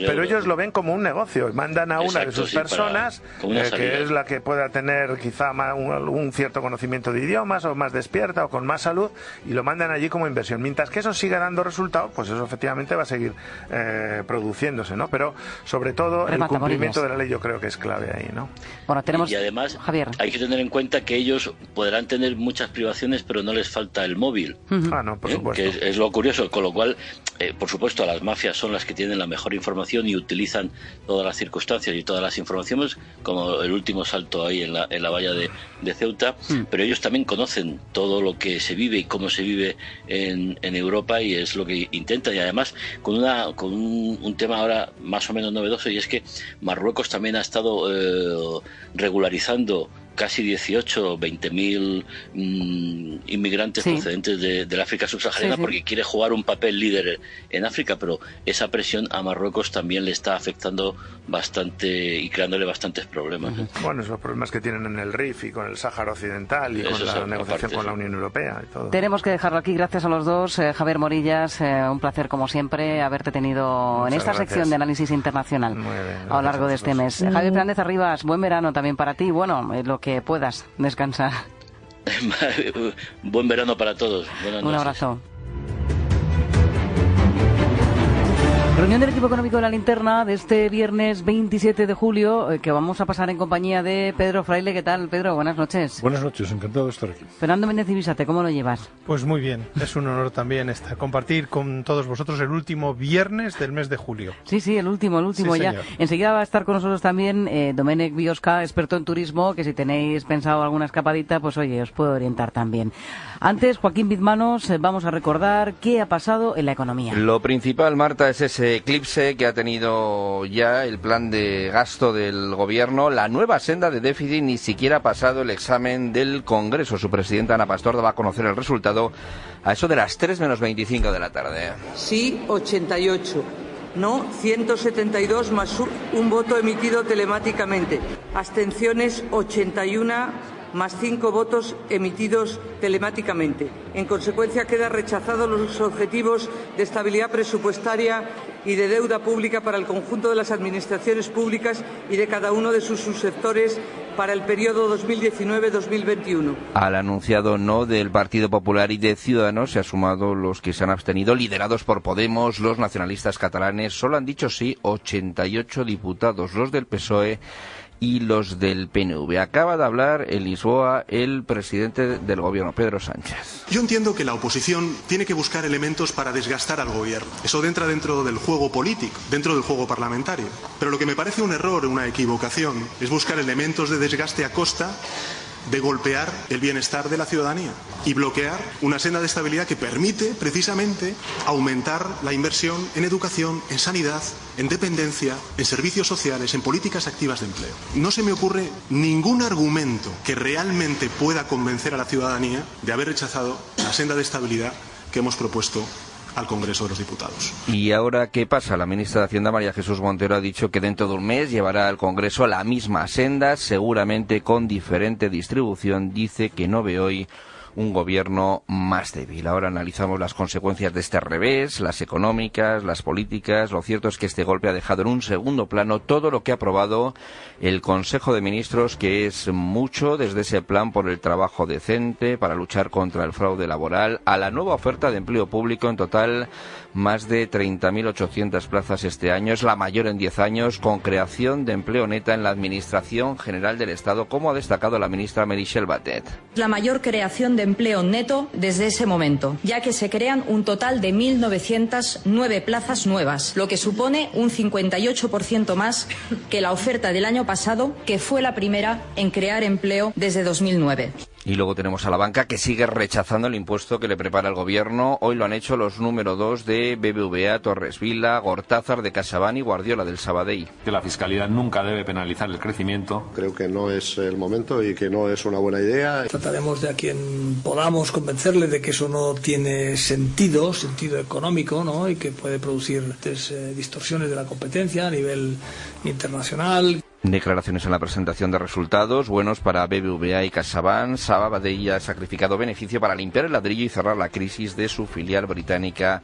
pero ellos lo ven como un negocio, y mandan a una de sus personas que es la que pueda tener quizá un cierto conocimiento de idiomas, o más despierta, o con más salud, y lo mandan allí como inversión. Mientras que eso siga dando resultados, pues eso efectivamente va a seguir produciéndose, ¿no? Pero sobre todo el cumplimiento de la ley yo creo que es clave ahí, ¿no? Bueno, y además, Javier, hay que tener en cuenta que ellos podrán tener muchas privaciones, pero no les falta el móvil. No, por supuesto. Que es lo curioso, con lo cual, por supuesto, las mafias son las que tienen la mejor información y utilizan todas las circunstancias y todas las informaciones, como el último salto ahí en la valla de Ceuta, pero ellos también conocen todo lo que se vive y cómo se vive en Europa, y es lo que intentan, y además con un tema ahora más o menos novedoso, y es que Marruecos también ha estado regularizando casi 18 o 20.000 inmigrantes procedentes del África subsahariana, porque quiere jugar un papel líder en África, pero esa presión a Marruecos también le está afectando bastante y creándole bastantes problemas. Bueno, esos problemas que tienen en el Rif y con el Sáhara Occidental y con la negociación con la Unión Europea y todo. Tenemos que dejarlo aquí. Gracias a los dos. Javier Morillas, un placer como siempre haberte tenido en esta sección de análisis internacional a lo largo de este mes. Javier Fernández Arribas, buen verano también para ti. Bueno, lo que puedas descansar. Buen verano para todos. Buenas noches. Un abrazo. Reunión del equipo económico de La Linterna de este viernes 27 de julio, que vamos a pasar en compañía de Pedro Fraile. ¿Qué tal, Pedro? Buenas noches. Buenas noches, encantado de estar aquí. Fernando Méndez Ibisate, ¿cómo lo llevas? Pues muy bien, es un honor también compartir con todos vosotros el último viernes del mes de julio. Sí, el último sí, ya. Señor. Enseguida va a estar con nosotros también Domènec Biosca, experto en turismo, que si tenéis pensado alguna escapadita, pues oye, os puedo orientar también. Antes, Joaquín Bizmanos, vamos a recordar qué ha pasado en la economía. Lo principal, Marta, es ese ese eclipse que ha tenido ya el plan de gasto del gobierno, la nueva senda de déficit ni siquiera ha pasado el examen del Congreso. Su presidenta Ana Pastor va a conocer el resultado a eso de las 3 menos 25 de la tarde. Sí, 88. No, 172 más un voto emitido telemáticamente. Abstenciones, 81 más 5 votos emitidos telemáticamente. En consecuencia, quedan rechazados los objetivos de estabilidad presupuestaria y de deuda pública para el conjunto de las administraciones públicas y de cada uno de sus subsectores para el periodo 2019-2021. Al anunciado no del Partido Popular y de Ciudadanos se han sumado los que se han abstenido, liderados por Podemos. Los nacionalistas catalanes solo han dicho sí 88 diputados, los del PSOE y los del PNV. Acaba de hablar en Lisboa el presidente del gobierno, Pedro Sánchez. Yo entiendo que la oposición tiene que buscar elementos para desgastar al gobierno. Eso entra dentro del juego político, dentro del juego parlamentario. Pero lo que me parece un error, una equivocación, es buscar elementos de desgaste a costa de golpear el bienestar de la ciudadanía y bloquear una senda de estabilidad que permite precisamente aumentar la inversión en educación, en sanidad, en dependencia, en servicios sociales, en políticas activas de empleo. No se me ocurre ningún argumento que realmente pueda convencer a la ciudadanía de haber rechazado la senda de estabilidad que hemos propuesto al Congreso de los Diputados. ¿Y ahora qué pasa? La ministra de Hacienda, María Jesús Montero, ha dicho que dentro de un mes llevará al Congreso la misma senda, seguramente con diferente distribución. Dice que no ve hoy un gobierno más débil. Ahora analizamos las consecuencias de este revés, las económicas, las políticas. Lo cierto es que este golpe ha dejado en un segundo plano todo lo que ha aprobado el Consejo de Ministros, que es mucho, desde ese plan por el trabajo decente, para luchar contra el fraude laboral, a la nueva oferta de empleo público. En total, más de 30.800 plazas este año. Es la mayor en 10 años, con creación de empleo neta en la Administración General del Estado, como ha destacado la ministra Meritxell Batet. La mayor creación de empleo neto desde ese momento, ya que se crean un total de 1.909 plazas nuevas, lo que supone un 58% más que la oferta del año pasado, que fue la primera en crear empleo desde 2009. Y luego tenemos a la banca, que sigue rechazando el impuesto que le prepara el gobierno. Hoy lo han hecho los número 2 de BBVA, Torres Vila, Gortázar de CaixaBank y Guardiola del Sabadell. Que la fiscalidad nunca debe penalizar el crecimiento. Creo que no es el momento y que no es una buena idea. Trataremos de a quien podamos convencerle de que eso no tiene sentido económico, ¿no? Y que puede producir distorsiones de la competencia a nivel internacional. Declaraciones en la presentación de resultados buenos para BBVA y CaixaBank. Sabadell ha sacrificado beneficio para limpiar el ladrillo y cerrar la crisis de su filial británica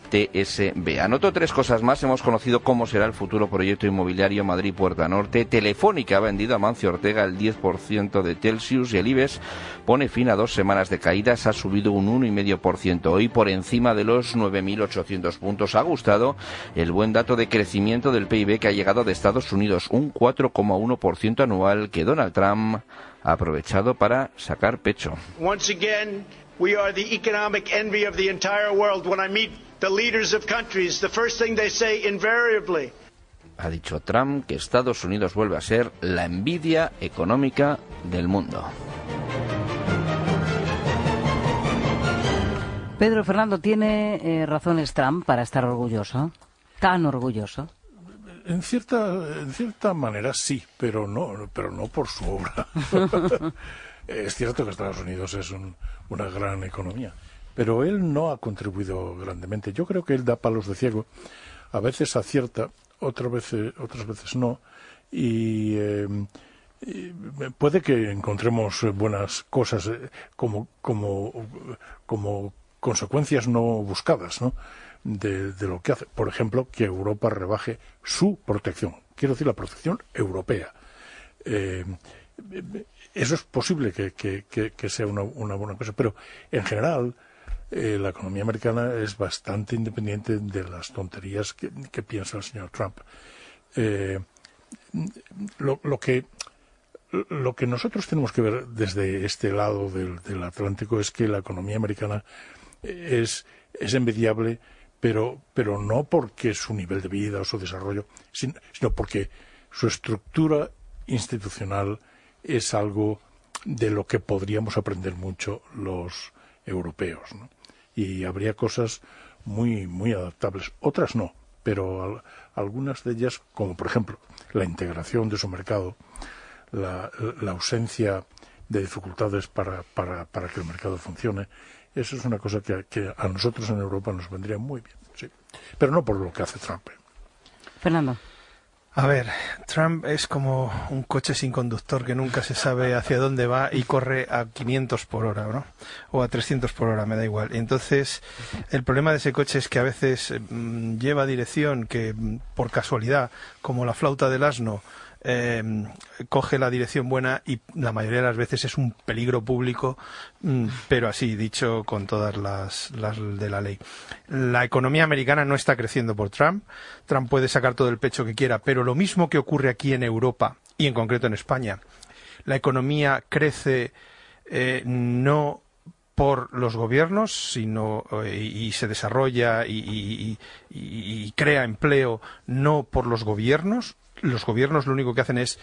TSB. Anoto 3 cosas más. Hemos conocido cómo será el futuro proyecto inmobiliario Madrid Puerta Norte. Telefónica ha vendido a Mancio Ortega el 10% de Telxius y el IBEX pone fin a 2 semanas de caídas. Ha subido un 1,5% hoy, por encima de los 9.800 puntos. Ha gustado el buen dato de crecimiento del PIB que ha llegado de Estados Unidos, un 4,1% anual, que Donald Trump ha aprovechado para sacar pecho. Once again, we are the economic envy of the entire world. When I meet the leaders of countries, the first thing they say invariably. Ha dicho Trump que Estados Unidos vuelve a ser la envidia económica del mundo. Pedro Fernando, ¿tiene razones Trump para estar orgulloso? ¿Tan orgulloso? En cierta manera sí, pero no por su obra. Es cierto que Estados Unidos es una gran economía, pero él no ha contribuido grandemente. Yo creo que él da palos de ciego. A veces acierta, otras veces no, y puede que encontremos buenas cosas como consecuencias no buscadas, ¿no?, de lo que hace. Por ejemplo, que Europa rebaje su protección. Quiero decir, la protección europea. Eso es posible que sea una buena cosa, pero en general la economía americana es bastante independiente de las tonterías que piensa el señor Trump. Lo que nosotros tenemos que ver desde este lado del Atlántico es que la economía americana es envidiable, pero no porque su nivel de vida o su desarrollo, sino porque su estructura institucional es algo de lo que podríamos aprender mucho los europeos, ¿no? Y habría cosas muy, muy adaptables. Otras no, pero algunas de ellas, como por ejemplo la integración de su mercado, la ausencia de dificultades para que el mercado funcione, eso es una cosa que a nosotros en Europa nos vendría muy bien, sí, pero no por lo que hace Trump. Fernando. A ver, Trump es como un coche sin conductor que nunca se sabe hacia dónde va y corre a 500 por hora, ¿no? O a 300 por hora, me da igual. Entonces, el problema de ese coche es que a veces lleva dirección que, por casualidad, como la flauta del asno, coge la dirección buena y la mayoría de las veces es un peligro público, pero así, dicho con todas las de la ley. La economía americana no está creciendo por Trump. Trump puede sacar todo el pecho que quiera, pero lo mismo que ocurre aquí en Europa y en concreto en España, la economía crece no por los gobiernos, sino y se desarrolla y crea empleo no por los gobiernos. Los gobiernos lo único que hacen es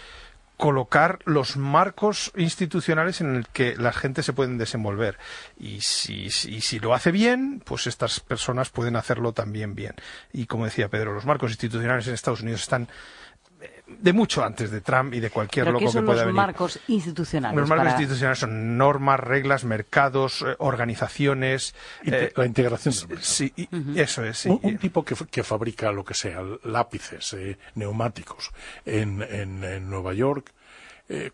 colocar los marcos institucionales en el que la gente se pueden desenvolver. Y si lo hace bien, pues estas personas pueden hacerlo también bien. Y como decía Pedro, los marcos institucionales en Estados Unidos están de mucho antes de Trump y de cualquier loco que pueda venir. ¿Qué son los marcos institucionales? Los marcos institucionales son normas, reglas, mercados, organizaciones. La integración del mercado. Sí, eso es. Sí. Un tipo que fabrica lo que sea, lápices, neumáticos, en Nueva York,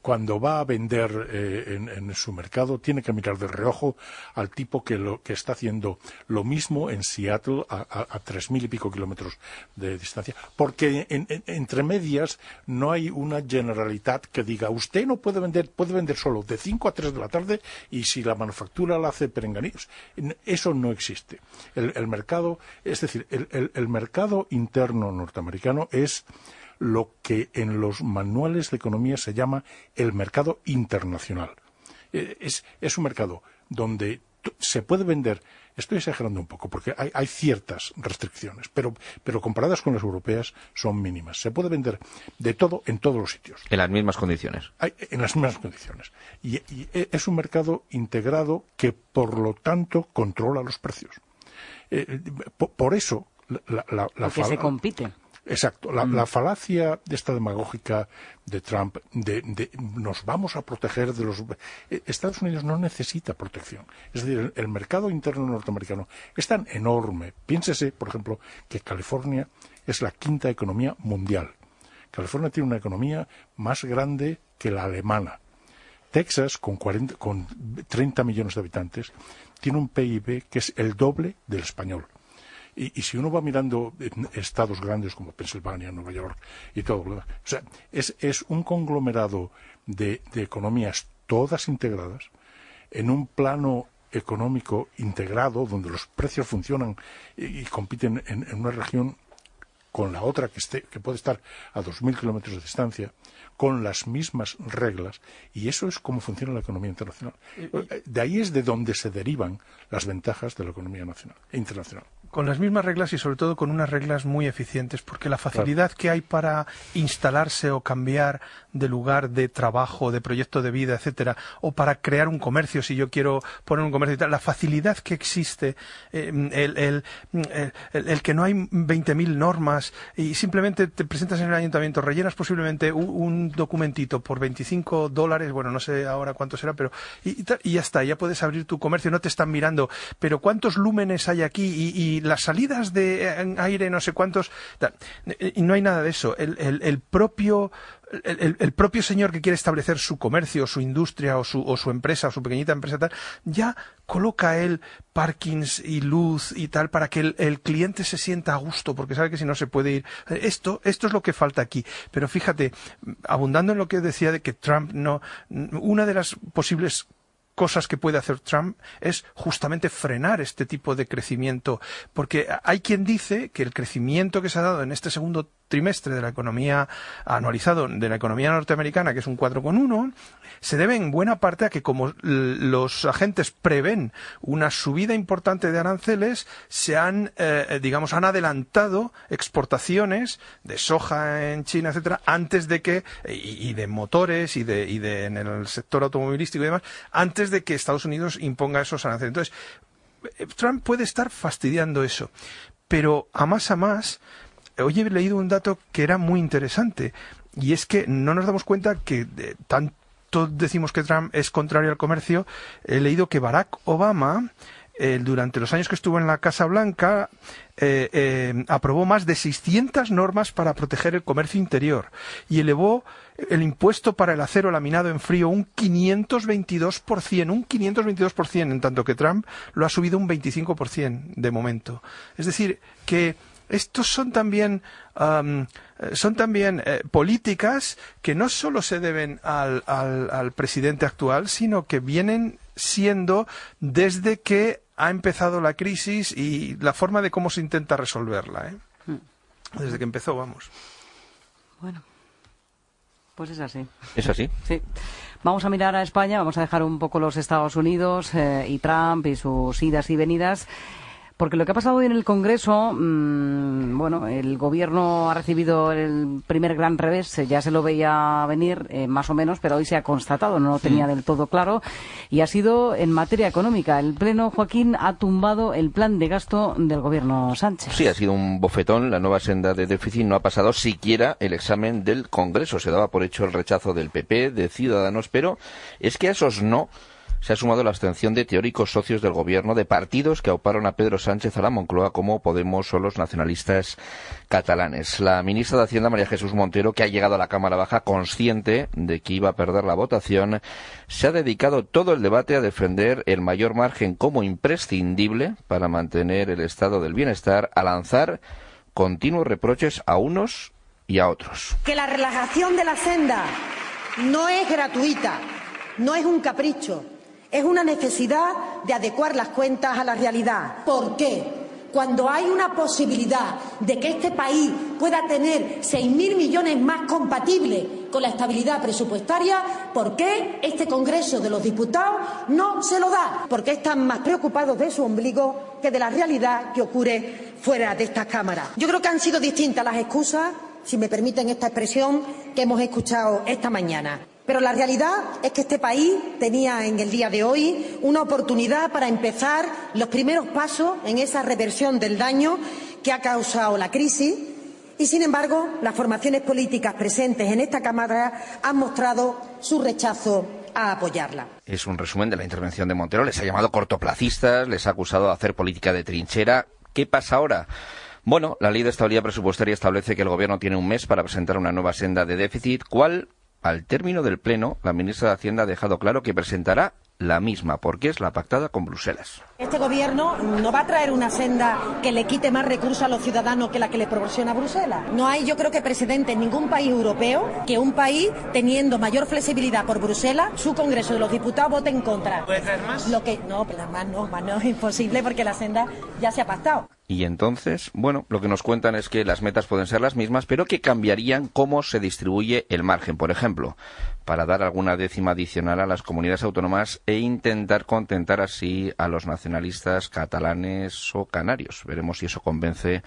cuando va a vender en su mercado, tiene que mirar de reojo al tipo que está haciendo lo mismo en Seattle a 3.000 y pico kilómetros de distancia, porque entre medias no hay una Generalitat que diga usted no puede vender solo de 5 a 3 de la tarde y si la manufactura la hace perenganillos. Eso no existe. El mercado, es decir, el mercado interno norteamericano es lo que en los manuales de economía se llama el mercado internacional. Es un mercado donde se puede vender, estoy exagerando un poco porque hay ciertas restricciones, pero comparadas con las europeas son mínimas. Se puede vender de todo en todos los sitios. En las mismas condiciones. En las mismas condiciones. Y es un mercado integrado que, por lo tanto, controla los precios. Por eso, porque se compite. Exacto. La falacia de esta demagógica de Trump de nos vamos a proteger de los... Estados Unidos no necesita protección. Es decir, el mercado interno norteamericano es tan enorme. Piénsese, por ejemplo, que California es la 5ª economía mundial. California tiene una economía más grande que la alemana. Texas, con 30 millones de habitantes, tiene un PIB que es el doble del español. Y si uno va mirando estados grandes como Pensilvania, Nueva York y todo lo demás, o sea, es un conglomerado de economías todas integradas en un plano económico integrado donde los precios funcionan y compiten en una región con la otra que puede estar a 2.000 kilómetros de distancia, con las mismas reglas, y eso es como funciona la economía internacional. De ahí es de donde se derivan las ventajas de la economía nacional e internacional. Con las mismas reglas y sobre todo con unas reglas muy eficientes, porque la facilidad que hay para instalarse o cambiar de lugar de trabajo, de proyecto de vida, etcétera, o para crear un comercio, si yo quiero poner un comercio y tal, la facilidad que existe, el que no hay 20.000 normas y simplemente te presentas en el ayuntamiento, rellenas posiblemente un documentito por $25, bueno, no sé ahora cuánto será, pero y ya está, ya puedes abrir tu comercio, no te están mirando, pero ¿cuántos lúmenes hay aquí? Y las salidas de aire, no sé cuántos, y no hay nada de eso. El propio señor que quiere establecer su comercio, su industria o su empresa, o su pequeñita empresa tal, ya coloca él parkings y luz y tal para que el cliente se sienta a gusto, porque sabe que si no se puede ir. Esto es lo que falta aquí. Pero fíjate, abundando en lo que decía de que Trump una de las posibles cosas que puede hacer Trump es justamente frenar este tipo de crecimiento, porque hay quien dice que el crecimiento que se ha dado en este segundo trimestre de la economía anualizado de la economía norteamericana, que es un 4,1, se debe en buena parte a que como los agentes prevén una subida importante de aranceles, se han adelantado exportaciones de soja en China, etcétera, antes de que, y de motores y de en el sector automovilístico y demás, antes de que Estados Unidos imponga esos aranceles. Entonces, Trump puede estar fastidiando eso, pero a más hoy he leído un dato que era muy interesante, y es que no nos damos cuenta que tanto decimos que Trump es contrario al comercio. He leído que Barack Obama, durante los años que estuvo en la Casa Blanca, aprobó más de 600 normas para proteger el comercio interior y elevó el impuesto para el acero laminado en frío un 522%, en tanto que Trump lo ha subido un 25% de momento. Es decir, que estos son también políticas que no solo se deben al presidente actual, sino que vienen siendo desde que ha empezado la crisis y la forma de cómo se intenta resolverla, desde que empezó, vamos. Bueno, pues es así. ¿Es así? Sí. Vamos a mirar a España, vamos a dejar un poco los Estados Unidos y Trump y sus idas y venidas. Porque lo que ha pasado hoy en el Congreso, bueno, el Gobierno ha recibido el primer gran revés, ya se lo veía venir, más o menos, pero hoy se ha constatado, no lo tenía del todo claro, y ha sido en materia económica. El Pleno, Joaquín, ha tumbado el plan de gasto del Gobierno Sánchez. Sí, ha sido un bofetón. La nueva senda de déficit no ha pasado siquiera el examen del Congreso. Se daba por hecho el rechazo del PP, de Ciudadanos, pero es que a esos no se ha sumado la abstención de teóricos socios del Gobierno, de partidos que auparon a Pedro Sánchez a la Moncloa, como Podemos o los nacionalistas catalanes. La ministra de Hacienda, María Jesús Montero, que ha llegado a la Cámara Baja consciente de que iba a perder la votación, se ha dedicado todo el debate a defender el mayor margen como imprescindible para mantener el estado del bienestar, a lanzar continuos reproches a unos y a otros. Que la relajación de la senda no es gratuita, no es un capricho. Es una necesidad de adecuar las cuentas a la realidad. ¿Por qué? Cuando hay una posibilidad de que este país pueda tener 6.000 millones más compatibles con la estabilidad presupuestaria, ¿por qué este Congreso de los Diputados no se lo da? Porque están más preocupados de su ombligo que de la realidad que ocurre fuera de esta Cámara. Yo creo que han sido distintas las excusas, si me permiten esta expresión, que hemos escuchado esta mañana. Pero la realidad es que este país tenía en el día de hoy una oportunidad para empezar los primeros pasos en esa reversión del daño que ha causado la crisis y, sin embargo, las formaciones políticas presentes en esta Cámara han mostrado su rechazo a apoyarla. Es un resumen de la intervención de Montero. Les ha llamado cortoplacistas, les ha acusado de hacer política de trinchera. ¿Qué pasa ahora? Bueno, la Ley de Estabilidad Presupuestaria establece que el Gobierno tiene un mes para presentar una nueva senda de déficit. ¿Cuál? Al término del Pleno, la ministra de Hacienda ha dejado claro que presentará la misma, porque es la pactada con Bruselas. Este Gobierno no va a traer una senda que le quite más recursos a los ciudadanos que la que le proporciona Bruselas. No hay, yo creo que precedente en ningún país europeo que un país teniendo mayor flexibilidad por Bruselas, su Congreso de los Diputados vote en contra. ¿Puede traer más? No, más no, es imposible porque la senda ya se ha pactado. Y entonces, bueno, lo que nos cuentan es que las metas pueden ser las mismas, pero que cambiarían cómo se distribuye el margen, por ejemplo, para dar alguna décima adicional a las comunidades autónomas e intentar contentar así a los nacionalistas catalanes o canarios. Veremos si eso convence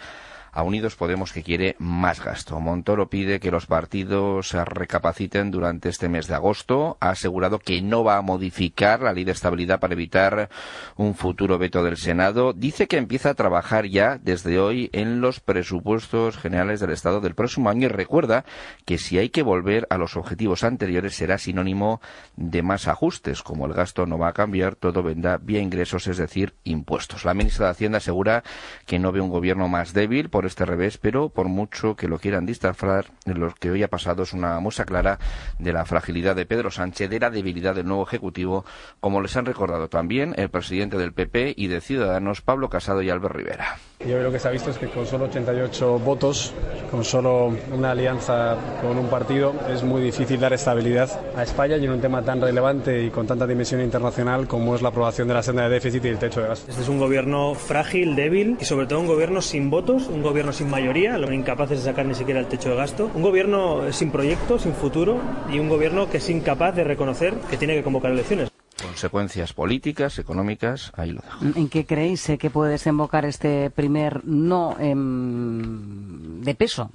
a Unidos Podemos, que quiere más gasto. Montoro pide que los partidos recapaciten durante este mes de agosto. Ha asegurado que no va a modificar la Ley de Estabilidad para evitar un futuro veto del Senado. Dice que empieza a trabajar ya desde hoy en los presupuestos generales del Estado del próximo año y recuerda que si hay que volver a los objetivos anteriores será sinónimo de más ajustes. Como el gasto no va a cambiar, todo vendrá vía ingresos, es decir, impuestos. La ministra de Hacienda asegura que no ve un gobierno más débil por este revés, pero por mucho que lo quieran disfrazar, lo que hoy ha pasado es una muestra clara de la fragilidad de Pedro Sánchez, de la debilidad del nuevo Ejecutivo, como les han recordado también el presidente del PP y de Ciudadanos, Pablo Casado y Albert Rivera. Yo lo que se ha visto es que con solo 88 votos, con solo una alianza con un partido, es muy difícil dar estabilidad a España y en un tema tan relevante y con tanta dimensión internacional como es la aprobación de la senda de déficit y el techo de gasto. Este es un gobierno frágil, débil y sobre todo un gobierno sin votos, un gobierno sin mayoría, incapaces de sacar ni siquiera el techo de gasto, un gobierno sin proyecto, sin futuro y un gobierno que es incapaz de reconocer que tiene que convocar elecciones. Consecuencias políticas, económicas, ahí lo dejo. ¿En qué creéis que puede desembocar este primer no de peso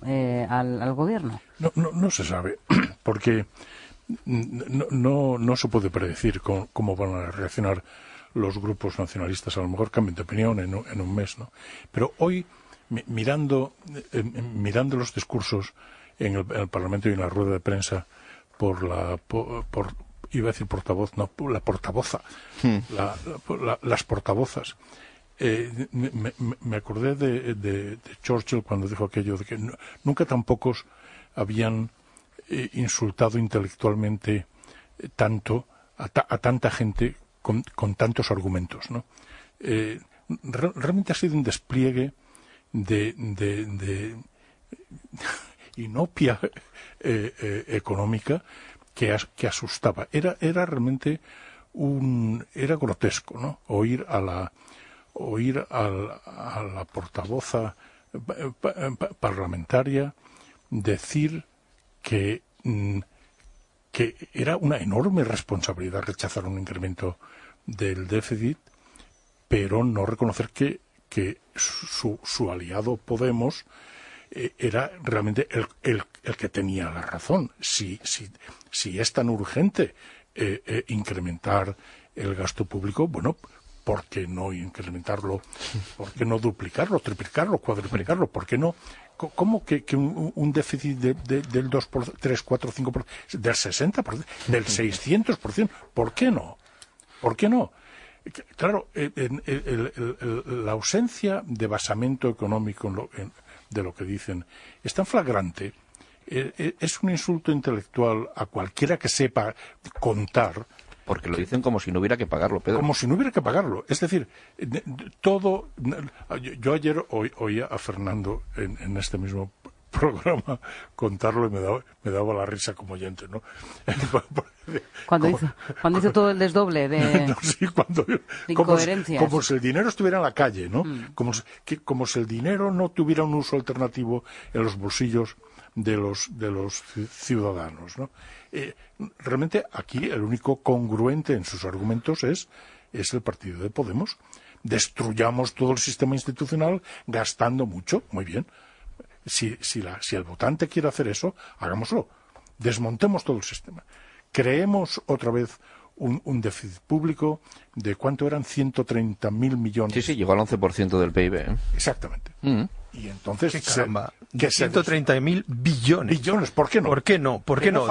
al gobierno? No se sabe, porque no se puede predecir cómo van a reaccionar los grupos nacionalistas. A lo mejor cambian de opinión en un mes, ¿no? Pero hoy mirando los discursos en el Parlamento y en la rueda de prensa iba a decir portavoz, no, la portavoza, las portavozas. Me acordé de Churchill cuando dijo aquello de que nunca tan pocos habían insultado intelectualmente tanto a tanta gente con tantos argumentos, ¿no? Realmente ha sido un despliegue de inopia económica que asustaba. Era realmente era grotesco, ¿no? Oír a la portavoza parlamentaria decir que era una enorme responsabilidad rechazar un incremento del déficit, pero no reconocer que su aliado Podemos era realmente el que tenía la razón. Si es tan urgente incrementar el gasto público, bueno, ¿por qué no incrementarlo? ¿Por qué no duplicarlo, triplicarlo, cuadruplicarlo? ¿Por qué no? ¿Cómo que un déficit del 2%, 3, 4, 5%, del 60%, del 600%? ¿Por qué no? ¿Por qué no? Claro, la ausencia de basamento económico de lo que dicen es tan flagrante, es un insulto intelectual a cualquiera que sepa contar. Porque lo dicen como si no hubiera que pagarlo, Pedro. Como si no hubiera que pagarlo. Es decir, todo... Yo ayer oía a Fernando en este mismo programa contarlo y me daba la risa como oyente, ¿no? Cuando hizo todo el desdoble de, no, sí, de incoherencias. Como si el dinero estuviera en la calle, ¿no? Como si el dinero no tuviera un uso alternativo en los bolsillos de los ciudadanos, ¿no? Realmente aquí el único congruente en sus argumentos es el partido de Podemos. Destruyamos todo el sistema institucional gastando mucho, muy bien. Si el votante quiere hacer eso, hagámoslo. Desmontemos todo el sistema. Creemos otra vez un déficit público de ¿cuánto eran? 130.000 millones. Sí, llegó al 11% del PIB. Exactamente. Y entonces... ¡Qué caramba! 130.000 billones. Billones, ¿por qué no? ¿Por qué no? ¿Por qué no?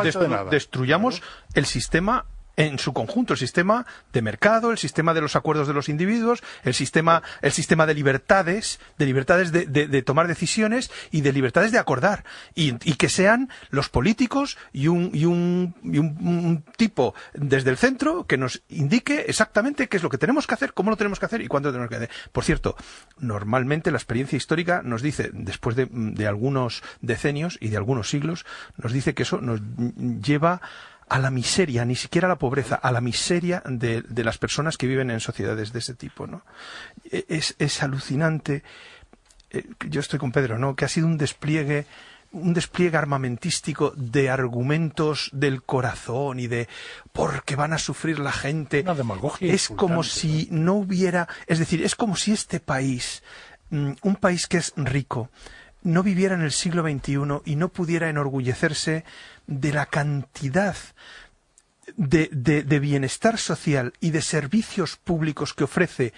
Destruyamos el sistema en su conjunto, el sistema de mercado, el sistema de los acuerdos de los individuos, el sistema de libertades, de tomar decisiones y de libertades de acordar, y que sean los políticos y un tipo desde el centro que nos indique exactamente qué es lo que tenemos que hacer, cómo lo tenemos que hacer y cuándo lo tenemos que hacer. Por cierto, normalmente la experiencia histórica nos dice, después de algunos decenios y de algunos siglos, nos dice que eso nos lleva a la miseria, ni siquiera a la pobreza, a la miseria de las personas que viven en sociedades de ese tipo, ¿no? Es alucinante. Yo estoy con Pedro, ¿no? Que ha sido un despliegue armamentístico de argumentos del corazón y de porque van a sufrir la gente. Una demagogia es como si no hubiera, es decir, es como si este país, un país que es rico, no viviera en el siglo XXI y no pudiera enorgullecerse de la cantidad de bienestar social y de servicios públicos que ofrece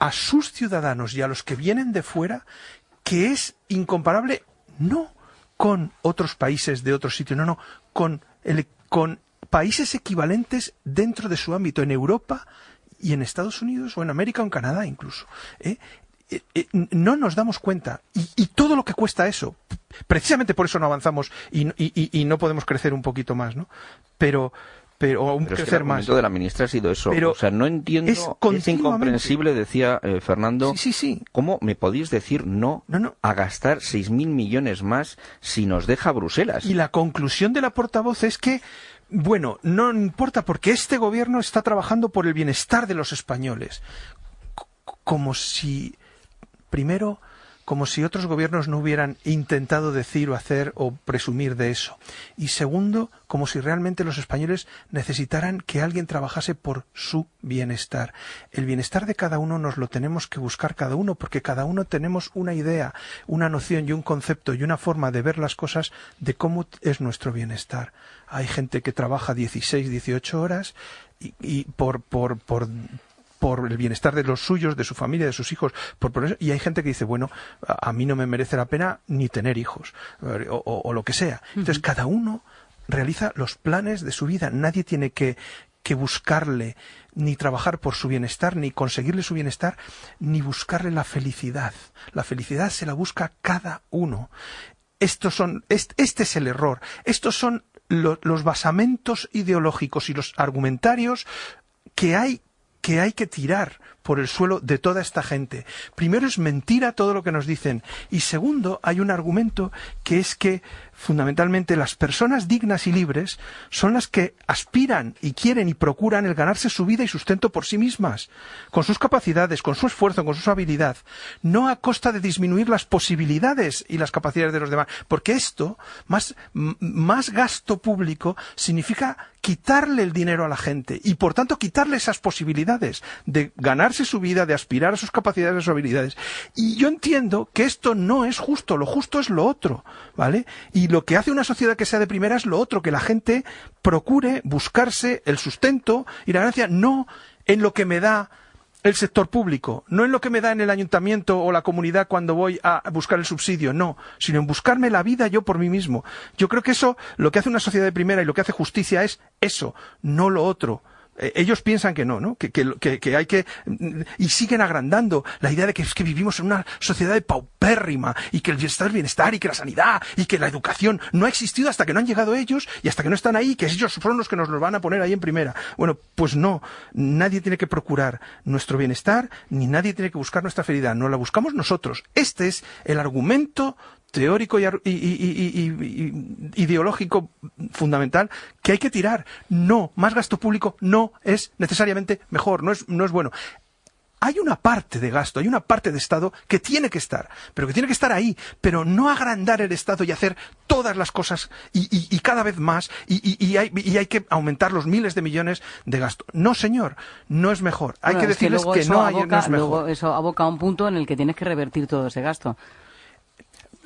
a sus ciudadanos y a los que vienen de fuera, que es incomparable no con otros países de otros sitios, no, con países equivalentes dentro de su ámbito, en Europa y en Estados Unidos o en América o en Canadá incluso, no nos damos cuenta y todo lo que cuesta eso, precisamente por eso no avanzamos y no podemos crecer un poquito más, ¿no? Pero aún crecer es que el más. argumento de la ministra ha sido eso. O sea, no entiendo, es incomprensible, decía Fernando, ¿cómo me podéis decir no a gastar 6.000 millones más si nos deja Bruselas? Y la conclusión de la portavoz es que bueno, no importa porque este gobierno está trabajando por el bienestar de los españoles. Como si otros gobiernos no hubieran intentado decir o hacer o presumir de eso. Y segundo, como si realmente los españoles necesitaran que alguien trabajase por su bienestar. El bienestar de cada uno nos lo tenemos que buscar cada uno, porque cada uno tenemos una idea, una noción y un concepto y una forma de ver las cosas de cómo es nuestro bienestar. Hay gente que trabaja 16, 18 horas y por por el bienestar de los suyos, de su familia, de sus hijos, por eso, y hay gente que dice, bueno, a mí no me merece la pena ni tener hijos, o lo que sea. Entonces, cada uno realiza los planes de su vida. Nadie tiene que buscarle, ni trabajar por su bienestar, ni conseguirle su bienestar, ni buscarle la felicidad. La felicidad se la busca cada uno. Este es el error. Estos son los basamentos ideológicos y los argumentarios que hay que tirar por el suelo de toda esta gente. Primero, es mentira todo lo que nos dicen, y segundo, hay un argumento que es que fundamentalmente las personas dignas y libres son las que aspiran y quieren y procuran el ganarse su vida y sustento por sí mismas, con sus capacidades, con su esfuerzo, con su habilidad, no a costa de disminuir las posibilidades y las capacidades de los demás, porque esto, más gasto público, significa quitarle el dinero a la gente y por tanto quitarle esas posibilidades de ganarse su vida, de aspirar a sus capacidades, a sus habilidades. Y yo entiendo que esto no es justo, lo justo es lo otro, ¿vale? Y lo que hace una sociedad que sea de primera es lo otro, que la gente procure buscarse el sustento y la ganancia, no en lo que me da el sector público, no en lo que me da en el ayuntamiento o la comunidad cuando voy a buscar el subsidio, no, sino en buscarme la vida yo por mí mismo. Yo creo que eso, lo que hace una sociedad de primera y lo que hace justicia es eso, no lo otro. Ellos piensan que no, ¿no? Que hay que... Y siguen agrandando la idea de que es que vivimos en una sociedad de paupérrima y que el bienestar y que la sanidad y que la educación no ha existido hasta que no han llegado ellos y hasta que no están ahí, que ellos son los que nos los van a poner ahí en primera. Bueno, pues no. Nadie tiene que procurar nuestro bienestar ni nadie tiene que buscar nuestra felicidad. No la buscamos nosotros. Este es el argumento teórico y ideológico fundamental que hay que tirar. No, más gasto público no es necesariamente mejor, no es bueno. Hay una parte de gasto, hay una parte de Estado que tiene que estar, pero que tiene que estar ahí, pero no agrandar el Estado y hacer todas las cosas y cada vez más y hay que aumentar los miles de millones de gasto. No, señor, no es mejor. Hay que decirles que no es mejor. Luego eso aboca a un punto en el que tienes que revertir todo ese gasto.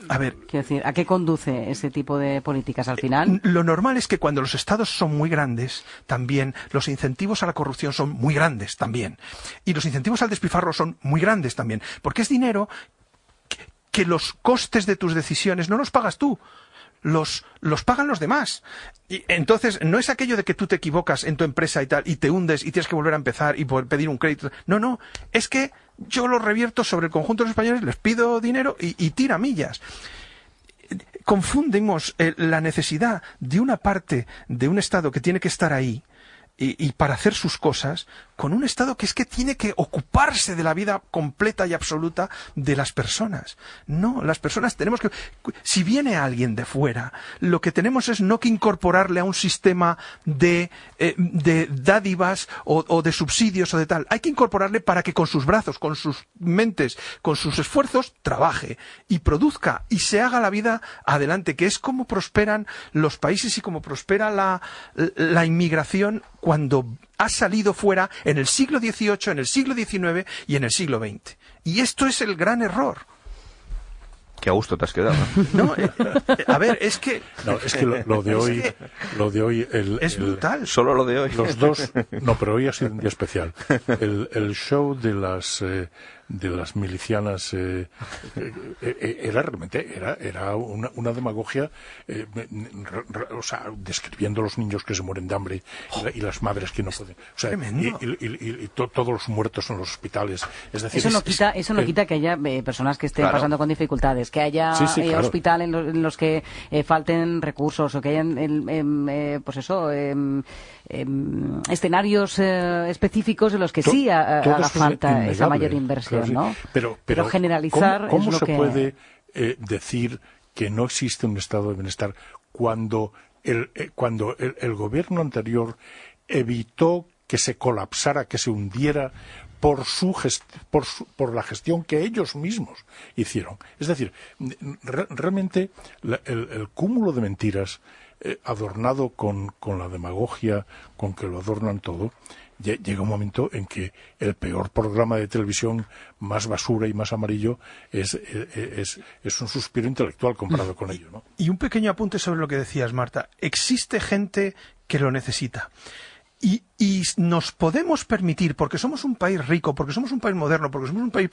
A ver, quiero decir, ¿a qué conduce ese tipo de políticas al final? Lo normal es que cuando los estados son muy grandes, también los incentivos a la corrupción son muy grandes también. Y los incentivos al despilfarro son muy grandes también. Porque es dinero que los costes de tus decisiones no los pagas tú. Los pagan los demás. Y entonces, no es aquello de que tú te equivocas en tu empresa y tal, y te hundes y tienes que volver a empezar y pedir un crédito. No, es que yo lo revierto sobre el conjunto de los españoles, les pido dinero y tira millas. Confundimos la necesidad de una parte de un Estado que tiene que estar ahí y para hacer sus cosas, con un Estado que es que tiene que ocuparse de la vida completa y absoluta de las personas. No, las personas tenemos que... Si viene alguien de fuera, lo que tenemos es no que incorporarle a un sistema de dádivas o de subsidios o de tal. Hay que incorporarle para que con sus brazos, con sus mentes, con sus esfuerzos, trabaje y produzca y se haga la vida adelante, que es como prosperan los países y como prospera la inmigración cuando ha salido fuera en el siglo XVIII, en el siglo XIX y en el siglo XX. Y esto es el gran error. Qué a gusto te has quedado. No, a ver, es que... No, es que lo de hoy... Es brutal. Solo lo de hoy. Los dos... No, pero hoy ha sido un día especial. El show de las milicianas era realmente era una demagogia, o sea, describiendo a los niños que se mueren de hambre y las madres que no pueden, o sea, y todos los muertos en los hospitales. Es decir, eso no quita que haya personas que estén pasando con dificultades, que haya hospital en los que falten recursos o que hayan escenarios específicos en los que sí haga falta esa mayor inversión. ¿no? Pero generalizar ¿cómo es lo se que... puede decir que no existe un estado de bienestar cuando el gobierno anterior evitó que se colapsara, que se hundiera por la gestión que ellos mismos hicieron? Es decir, realmente el cúmulo de mentiras adornado con la demagogia con que lo adornan todo, llega un momento en que el peor programa de televisión, más basura y más amarillo, es un suspiro intelectual comparado con ello, ¿no? Y un pequeño apunte sobre lo que decías, Marta. Existe gente que lo necesita. Y nos podemos permitir, porque somos un país rico, porque somos un país moderno, porque somos un país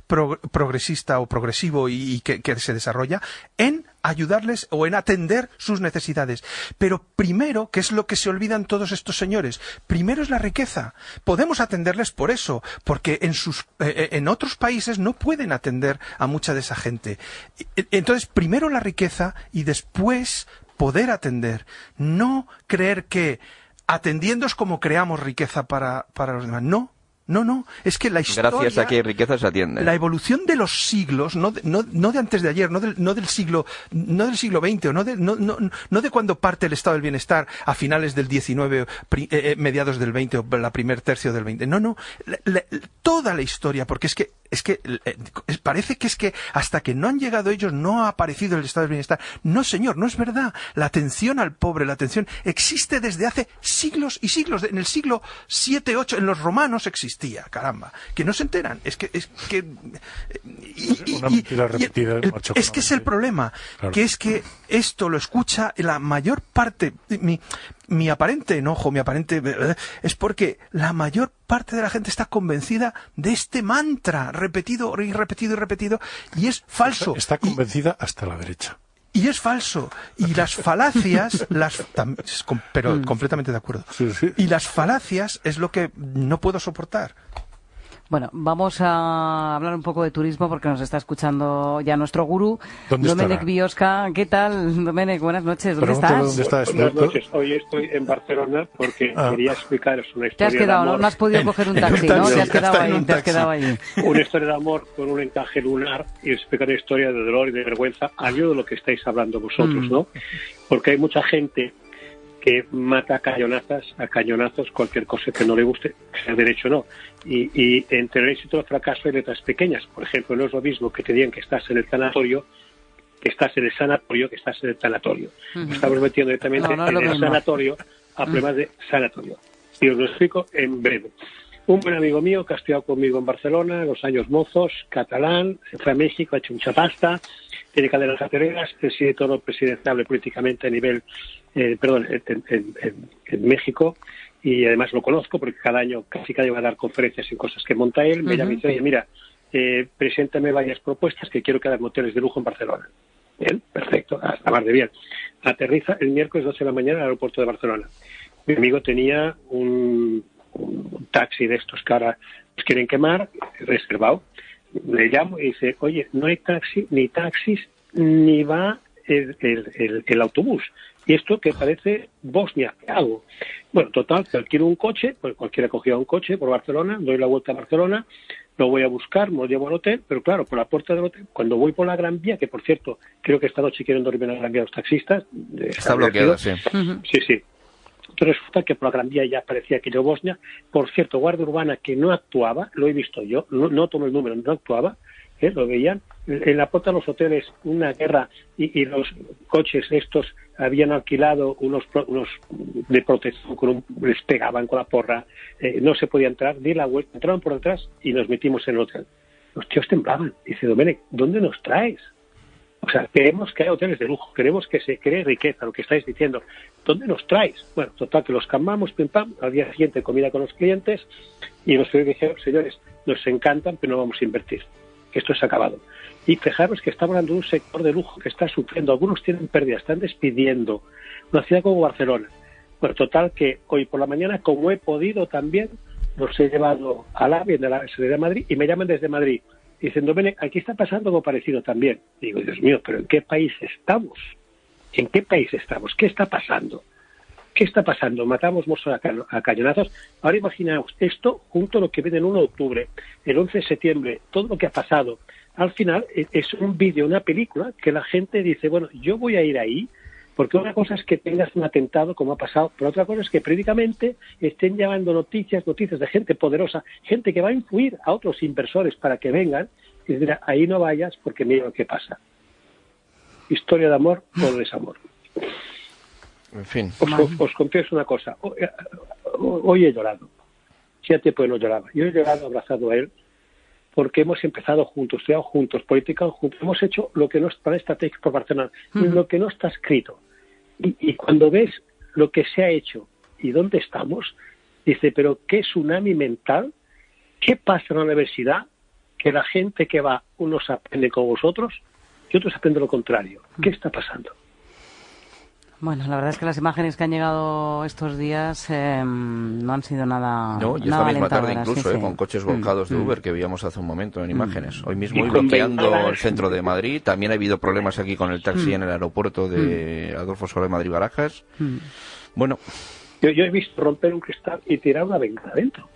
progresista o progresivo y que se desarrolla, en ayudarles o en atender sus necesidades. Pero primero, que es lo que se olvidan todos estos señores, primero es la riqueza. Podemos atenderles por eso, porque en otros países no pueden atender a mucha de esa gente. Entonces, primero la riqueza y después poder atender. No creer que atendiendo es como creamos riqueza para los demás. No. Es que la historia... Gracias a que hay riqueza se atiende. La evolución de los siglos, no de antes de ayer, no del siglo XX, o no de cuando parte el estado del bienestar a finales del XIX, mediados del XX o la primer tercio del XX. No. Toda la historia, porque es que parece que es que hasta que no han llegado ellos no ha aparecido el estado del bienestar. No, señor, no es verdad. La atención al pobre, la atención existe desde hace siglos y siglos. En el siglo VII, VIII, en los romanos existía, caramba. Que no se enteran. Es que una mentira repetida. Es que es el problema. Claro. Que es que esto lo escucha la mayor parte... Mi aparente enojo, es porque la mayor parte de la gente está convencida de este mantra repetido y repetido, y es falso. Está convencida hasta la derecha. Y es falso. Y las falacias, pero completamente de acuerdo. Sí. Y las falacias es lo que no puedo soportar. Bueno, vamos a hablar un poco de turismo porque nos está escuchando ya nuestro gurú, Domènec Biosca. ¿Qué tal, Domènec? Buenas noches. ¿Dónde estás? Buenas noches. Hoy estoy en Barcelona porque quería explicaros una historia. Te has quedado, de amor. No has podido coger un taxi, ¿no? Te has quedado ahí. Una historia de amor con un encaje lunar y explicar una historia de dolor y de vergüenza al hilo de lo que estáis hablando vosotros, ¿no? Porque hay mucha gente que mata a cañonazos cualquier cosa que no le guste, sea derecho o no. Y entre el éxito y el fracaso hay letras pequeñas. Por ejemplo, no es lo mismo que te digan que estás en el sanatorio, que estás en el tanatorio. Estamos metiendo directamente en el sanatorio a problemas de sanatorio. Y os lo explico en breve. Un buen amigo mío que ha estudiado conmigo en Barcelona en los años mozos, catalán, se fue a México, ha hecho mucha pasta, tiene cadenas hoteleras, preside todo lo presidenciable políticamente a nivel, en México, y además lo conozco porque casi cada año va a dar conferencias en cosas que monta él. Me llama y dice, oye, mira, preséntame varias propuestas que quiero que hagan hoteles de lujo en Barcelona. Bien, perfecto, hasta más de bien. Aterriza el miércoles 12 de la mañana al aeropuerto de Barcelona. Mi amigo tenía un taxi de estos que ahora los quieren quemar, reservado. Le llamo y dice, oye, no hay taxis, ni va el autobús. Y esto que parece Bosnia, ¿qué hago? Bueno, total, que alquilo un coche, pues cualquiera cogía un coche por Barcelona, doy la vuelta a Barcelona, lo voy a buscar, me lo llevo al hotel, pero claro, por la puerta del hotel, cuando voy por la Gran Vía, que por cierto, creo que esta noche quieren dormir en la Gran Vía los taxistas. Está bloqueado, sí. Sí. Entonces resulta que por la Gran Vía ya parecía aquello Bosnia. Por cierto, Guardia Urbana que no actuaba, lo he visto yo, no tomo el número, no actuaba, lo veían. En la puerta de los hoteles una guerra y los coches estos habían alquilado unos de protección, les pegaban con la porra, no se podía entrar, di la vuelta, entraron por detrás y nos metimos en el hotel. Los tíos temblaban. Dice, Domènec, ¿dónde nos traes? O sea, queremos que haya hoteles de lujo, queremos que se cree riqueza, lo que estáis diciendo. ¿Dónde nos traes? Bueno, total, que los calmamos, pim pam, al día siguiente comida con los clientes y los clientes dijeron, señores, nos encantan, pero no vamos a invertir. Esto es acabado. Y fijaros que estamos hablando de un sector de lujo que está sufriendo, algunos tienen pérdidas, están despidiendo. Una ciudad como Barcelona. Bueno, total, que hoy por la mañana, como he podido también, los he llevado a la sede de Madrid y me llaman desde Madrid. Dicen, Domènec, aquí está pasando algo parecido también. Digo, Dios mío, ¿pero en qué país estamos? ¿En qué país estamos? ¿Qué está pasando? ¿Qué está pasando? Matamos mozos a cañonazos. Ahora imaginaos esto junto a lo que viene el 1 de octubre, el 11 de septiembre, todo lo que ha pasado. Al final es un vídeo, una película, que la gente dice, bueno, yo voy a ir ahí, porque una cosa es que tengas un atentado como ha pasado, pero otra cosa es que periódicamente estén llevando noticias de gente poderosa, gente que va a influir a otros inversores para que vengan y dirán, ahí no vayas porque mira lo que pasa. Historia de amor o desamor. En fin. Os confieso una cosa. Hoy he llorado. 7 pueblos lloraba. Yo he llorado abrazado a él porque hemos empezado juntos, estudiado juntos, política juntos. Hemos hecho lo que no es para estrategia por Barcelona, lo que no está escrito. Y cuando ves lo que se ha hecho y dónde estamos, Dice, pero qué tsunami mental, ¿qué pasa en la universidad? Que la gente que va, unos aprende con vosotros y otros aprenden lo contrario. ¿Qué está pasando? Bueno, la verdad es que las imágenes que han llegado estos días no han sido nada. No, y esta misma tarde incluso, con coches volcados de Uber que veíamos hace un momento en imágenes. Hoy mismo bloqueando el centro de Madrid. También ha habido problemas aquí con el taxi en el aeropuerto de Adolfo Suárez Madrid-Barajas. Bueno. Yo he visto romper un cristal y tirar una ventana adentro.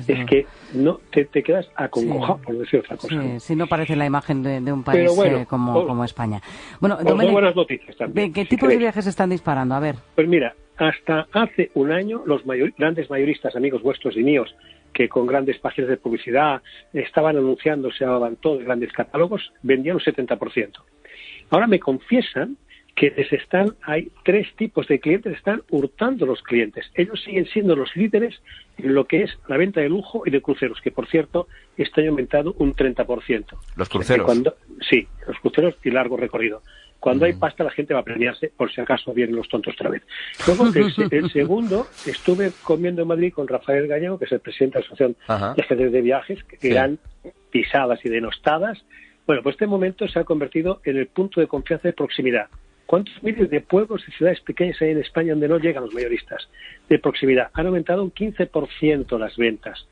Es que no te quedas acongojado, por decir otra cosa. Sí, no parece la imagen de un país como España. Bueno, Domènech, buenas noticias también. ¿Qué tipos de viajes se están disparando? A ver. Pues mira, hasta hace un año los grandes mayoristas, amigos vuestros y míos, que con grandes páginas de publicidad estaban anunciando, se levantó de grandes catálogos, vendían un 70%. Ahora me confiesan que hay 3 tipos de clientes, están hurtando los clientes. Ellos siguen siendo los líderes en lo que es la venta de lujo y de cruceros, que por cierto, este año ha aumentado un 30%. ¿Los cruceros? Sí, los cruceros y largo recorrido. Cuando hay pasta la gente va a premiarse, por si acaso vienen los tontos otra vez. Luego, el segundo, estuve comiendo en Madrid con Rafael Gallego, que es el presidente de la Asociación de Agentes de Viajes, que eran pisadas y denostadas. Bueno, pues este momento se ha convertido en el punto de confianza de proximidad. ¿Cuántos miles de pueblos y ciudades pequeñas hay en España donde no llegan los mayoristas de proximidad? Han aumentado un 15% las ventas.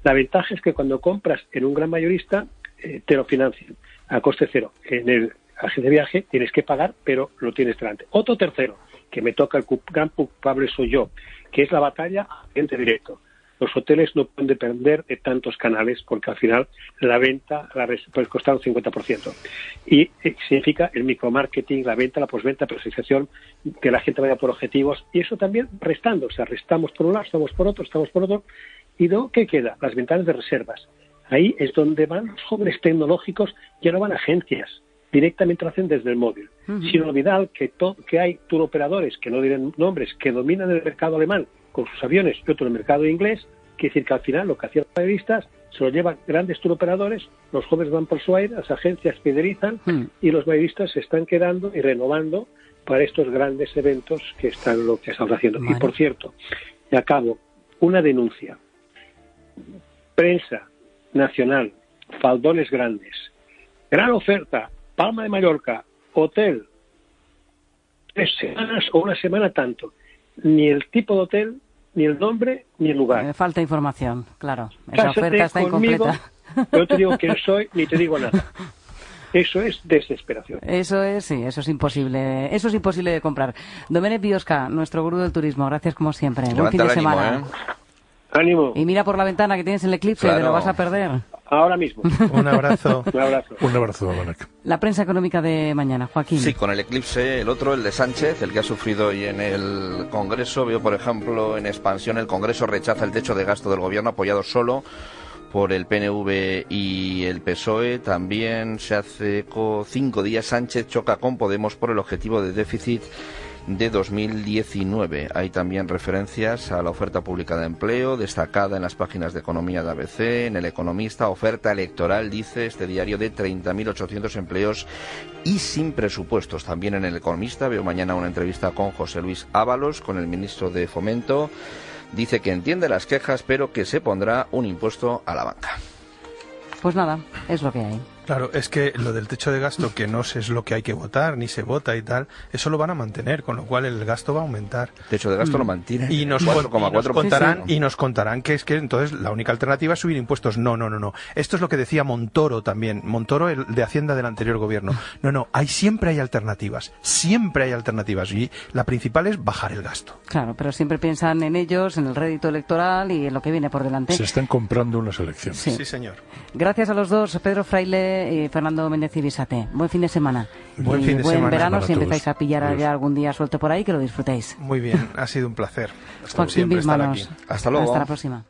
La ventaja es que cuando compras en un gran mayorista, te lo financian a coste cero. En el agente de viaje tienes que pagar, pero lo tienes delante. Otro tercero, que me toca, el gran culpable soy yo, que es la batalla a cliente directo. Los hoteles no pueden depender de tantos canales porque al final la venta puede costar un 50%. Y significa el micromarketing, la venta, la postventa, personalización, que la gente vaya por objetivos. Y eso también restando. O sea, restamos por un lado, estamos por otro. Y luego, ¿qué queda? Las ventanas de reservas. Ahí es donde van los jóvenes tecnológicos, ya no van a agencias. Directamente lo hacen desde el móvil. Sin olvidar que hay tour operadores, que no dirán nombres, que dominan el mercado alemán con sus aviones y otro el mercado inglés. Quiere decir que al final lo que hacían los mayoristas se lo llevan grandes tour operadores, los jóvenes van por su aire, las agencias fidelizan y los mayoristas se están quedando y renovando para estos grandes eventos que estamos haciendo. Vale. Y por cierto, y acabo, una denuncia. Prensa nacional, faldones grandes, gran oferta, Palma de Mallorca, hotel, 3 semanas o una semana tanto. Ni el tipo de hotel, ni el nombre, ni el lugar. Falta información, claro. Esa oferta está incompleta. No te digo quién soy, ni te digo nada. Eso es desesperación. Eso es imposible. Eso es imposible de comprar. Domènech Biosca, nuestro gurú del turismo. Gracias como siempre. Buen fin de semana. Ánimo. Y mira por la ventana que tienes el eclipse, te lo vas a perder. Ahora mismo. Un abrazo. Un abrazo. Un abrazo, Domènech. La prensa económica de mañana, Joaquín. Sí, con el eclipse, el otro, el de Sánchez, el que ha sufrido hoy en el Congreso. Veo, por ejemplo, en expansión, el Congreso rechaza el techo de gasto del Gobierno, apoyado solo por el PNV y el PSOE. También se hace eco 5 días. Sánchez choca con Podemos por el objetivo de déficit de 2019. Hay también referencias a la oferta pública de empleo, destacada en las páginas de economía de ABC, en El Economista, oferta electoral, dice este diario, de 30.800 empleos y sin presupuestos. También en El Economista veo mañana una entrevista con José Luis Ábalos, con el ministro de Fomento. Dice que entiende las quejas, pero que se pondrá un impuesto a la banca. Pues nada, es lo que hay. Claro, es que lo del techo de gasto, que no es lo que hay que votar, ni se vota y tal, eso lo van a mantener, con lo cual el gasto va a aumentar. El techo de gasto lo mantiene. Y nos contarán que es que entonces la única alternativa es subir impuestos. No. Esto es lo que decía Montoro también. Montoro, el de Hacienda del anterior gobierno. Siempre hay alternativas. Y la principal es bajar el gasto. Claro, pero siempre piensan en ellos, en el rédito electoral y en lo que viene por delante. Se están comprando unas elecciones. Sí, señor. Gracias a los dos, Pedro Fraile y Fernando Méndez Ibisate. Buen fin de semana. Buen verano, si empezáis a pillar ya algún día suelto por ahí, que lo disfrutéis. Muy bien, ha sido un placer. Joaquín Bismanos. Hasta luego. Hasta la próxima.